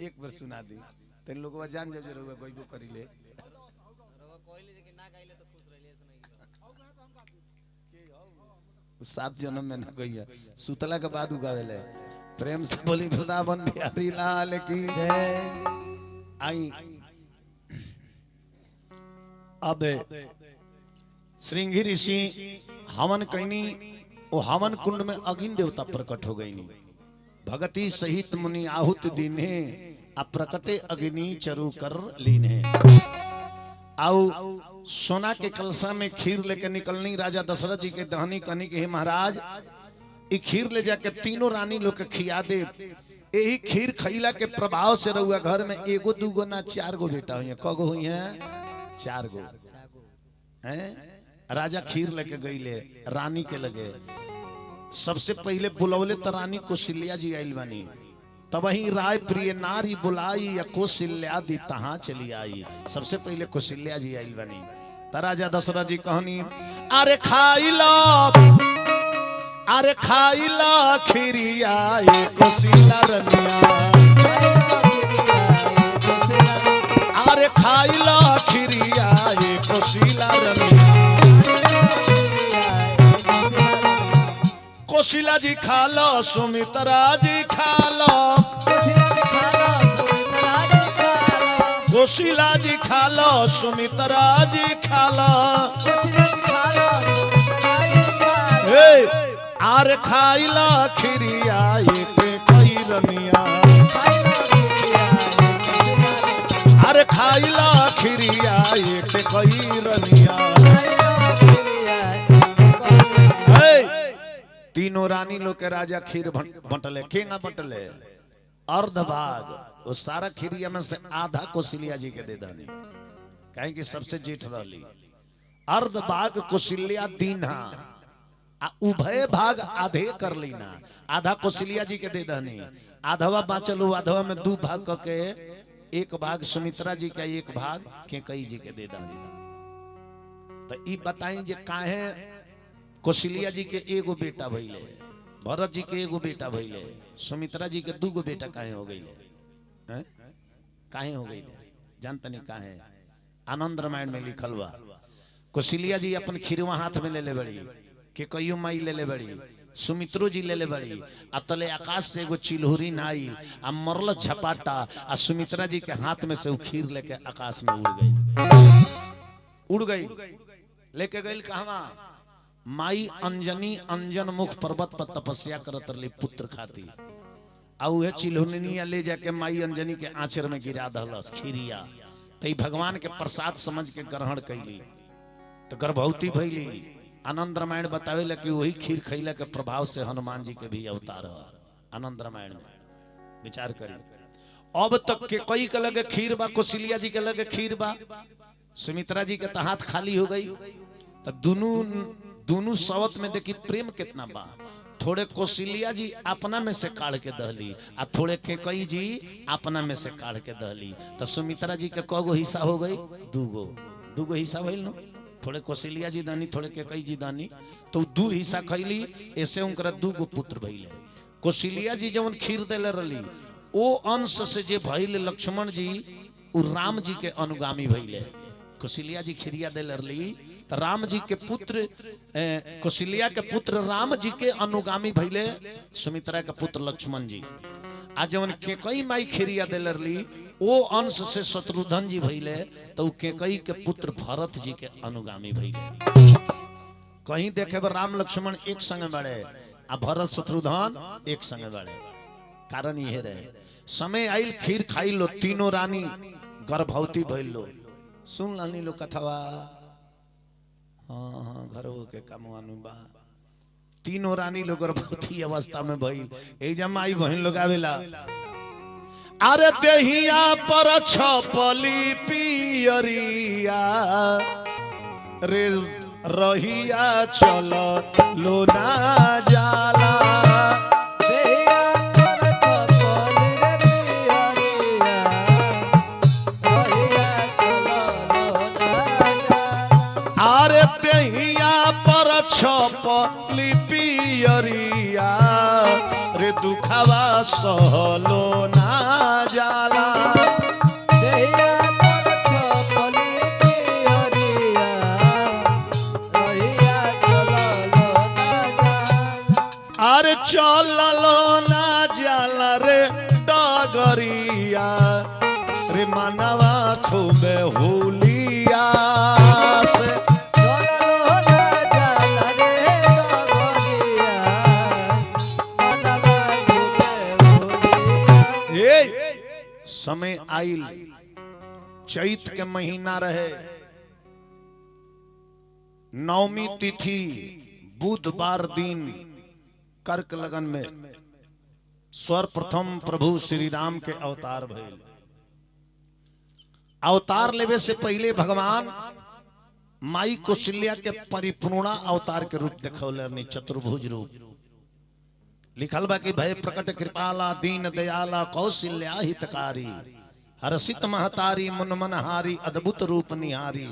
A: एक बार सुना दी तेन लोग जान जब जरूर कोई को करी ले। सात जन्म में ना गई है सुतला के बाद उगावेले। प्रेम से बोली वृंदावन बिहारी लाल की आई। अब श्रृंगी ऋषि हवन कहनी, वो हवन कुंड में अग्नि देवता प्रकट हो गई। भगति सहित मुनि आहुत दीने अप्रकटे अग्नि चरु कर लीने। आओ सोना के कलसा में खीर लेके निकलनी। राजा दशरथ जी के दहनी कहनी कि हे महाराज ई खीर ले जाके तीनों रानी लोग के खिया दे। यही खीर खैला के प्रभाव से रहुआ घर में एगो दूगो ना 4 गो बेटा हुई है। कगो हुई है? 4 गो हैं। राजा खीर लेके गई ले रानी के लगे। सबसे पहले बुलौले तो रानी कौशल्या जी आइल बानी। तब वही राय प्रिय नारी बुलाई या कौशल्या दी तहाँ चली आई। सबसे पहले कौशल्या जी आइल बानी। त राजा दशरथ जी कहनी अरे खाइला खिरिया कोशिला रनिया अरे खाइला खिरिया कोशिला रनिया कोशिला जी खा लो सुमित्रा जी खा लो कोशिला जी खा लो सुमित्रा जी खा लो आर खाइला खिरिया कई रनिया अरे खाइला खिरिया कई रनिया तीनों रानी लोग के राजा खीर बंटले केंगा बंटले अर्ध भाग वो सारा खीरिया में से आधा कौशल्या जी के दे दानी कहीं कि सबसे जेठ रही अर्ध भाग कौशल्या दीना उभय भाग आधे कर लेना आधा कौशल्या जी के दे दानी आधवा बाचल आधवा में 2 भाग करके एक भाग सुमित्रा जी का एक भाग केकई जी के दे दानी। तो ई बताई जे काहे कौशल्या जी के एगो बेटा भइले भरत जी के एगो बेटा भइले सुमित्रा जी के 2 गो बेटा काहे हो गइले काहे हो गइले जानते नहीं काहे आनंद रामायण में लिखल बा कौशल्या जी अपन खीरवा हाथ में ले ले बड़ी के कईयो माई ले ले बड़ी सुमित्रो जी ले ले बड़ी अतले आकाश से एगो चिल्हुरी नाई आ मरल झपाटा आ सुमित्रा जी के हाथ में से वो खीर लेके आकाश में उड़ गई लेके गई कहवा माई अंजनी अंजन मुख पर्वत पर तपस्या करत रही पुत्र खाती आउ चिल्हुनिया ले जाके माई अंजनी के आंचर में गिरा दहलस खीरिया तो भगवान के प्रसाद समझ के ग्रहण कैली तो गर्भवती भैली आनंद रामायण बतावे कि वही खीर खैला के प्रभाव से हनुमान जी के भी अवतार है आनंद रामायण में विचार करी अब तक के कई के लगे खीर बा कौशल्या जी के लगे खीर बा सुमित्रा जी के तो हाथ खाली हो गई तो दोनों सवत में देखी प्रेम कितना बा थोड़े कौशल्या जी अपना में से काढ़ के दहली आ थोड़े केकई जी अपना में से काढ़ के दहली तो सुमित्रा जी के कगो हिस्सा हो गई 2 गो हिस्सा भइल न थोड़े कौशल्या जी दानी थोड़े केकई जी दानी तो 2 हिस्सा खैली ऐसे उनकर 2 गो पुत्र भइले कौशल्या जी जवन खीर देले रही ओ अंश से जे भइले लक्ष्मण जी उ राम जी के अनुगामी भइले कौशल्या जी खीरिया देले रही तो राम जी के पुत्र कौशल्या के पुत्र राम जी के अनुगामी भइले सुमित्रा के पुत्र लक्ष्मण जी आज जवन केकई माई खीरिया देले रही ओ अंश से शत्रुघ्न जी भइले तो केकई के पुत्र भरत जी के अनुगामी भइले कहीं देखे राम लक्ष्मण एक संग बड़े आ भरत शत्रुघ्न एक संग बड़े कारण ये रहे समय आइल खीर खाई लो तीनों रानी गर्भवती भइल लो सुन लानी लो कथवा हाँ घर के कमवानु बा तीनों रानी लोग गर्भवती अवस्था में भइल ए जमाई बहन लोग आवेला अरे देहिया पर छपली पियरिया रे रहिया चल लो ना जाला
B: देहिया पर छपली पियरिया रहिया चलो ना
A: अरे देहिया पर छपली पियरिया रे दुखवा सहलो ना जाला
B: देहिया पर छपली पियरिया रहिया चलो ना
A: अरे चललो ना जाला रे डगरिया रे मनवा खूबे हुलिया से समय आइल चैत के महीना रहे नवमी तिथि बुधवार दिन कर्क लगन में सर्वप्रथम प्रभु श्री राम के अवतार भइल अवतार लेवे से पहले भगवान माई कौशल्या के परिपूर्णा अवतार के रूप देखौले चतुर्भुज रूप लिखल बा कि भय प्रकट कृपाला दीन दयाला कौशल्या हितकारी हर्षित महतारी मुन मनहारी अद्भुत रूप निहारी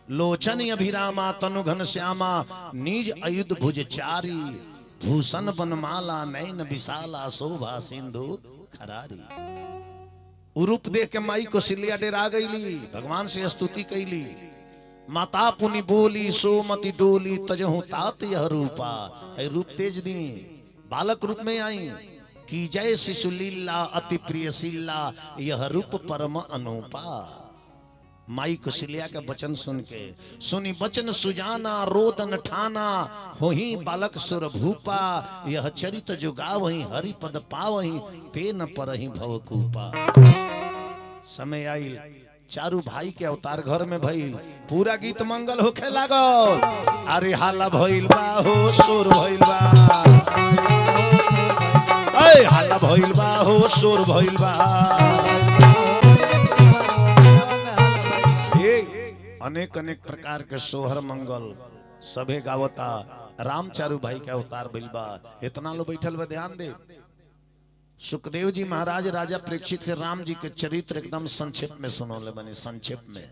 A: लोचन अभिरामा तनु घन श्यामा निज अयुध भुजचारी भूषण बनमाला नैन विशाला शोभा सिंधु खरारी। रूप देख के माई कौशल्या डेरा गईली, भगवान से स्तुति कैली। माता पुनि बोली सोमति डोली तजहु तात यह रूपा। है रूप तेज दी, बालक रूप में आई की जय शिशु लीला अति प्रियशीला यह रूप परम अनूपा। माई कौशल्या के वचन सुन के सुनी बचन सुजाना रोदन ठाना होही बालक सुर भूपा। यह चरित जो गावही हरि पद पावही ते न परहि भवकूपा। समय आई चारू भाई के अवतार घर में भइल, पूरा गीत मंगल होखे लागल। अरे हाला भइल बा हो सुर भइल बा, ए हाला भइल बा हो सुर भइल बा। अनेक अनेक प्रकार के सोहर मंगल सभे गावता। राम चारू भाई के अवतार भइल बा। इतना लो बैठल बा, ध्यान दे। सुखदेव जी महाराज राजा परीक्षित से राम जी के चरित्र एकदम संक्षेप में सुनौले बने, संक्षेप में।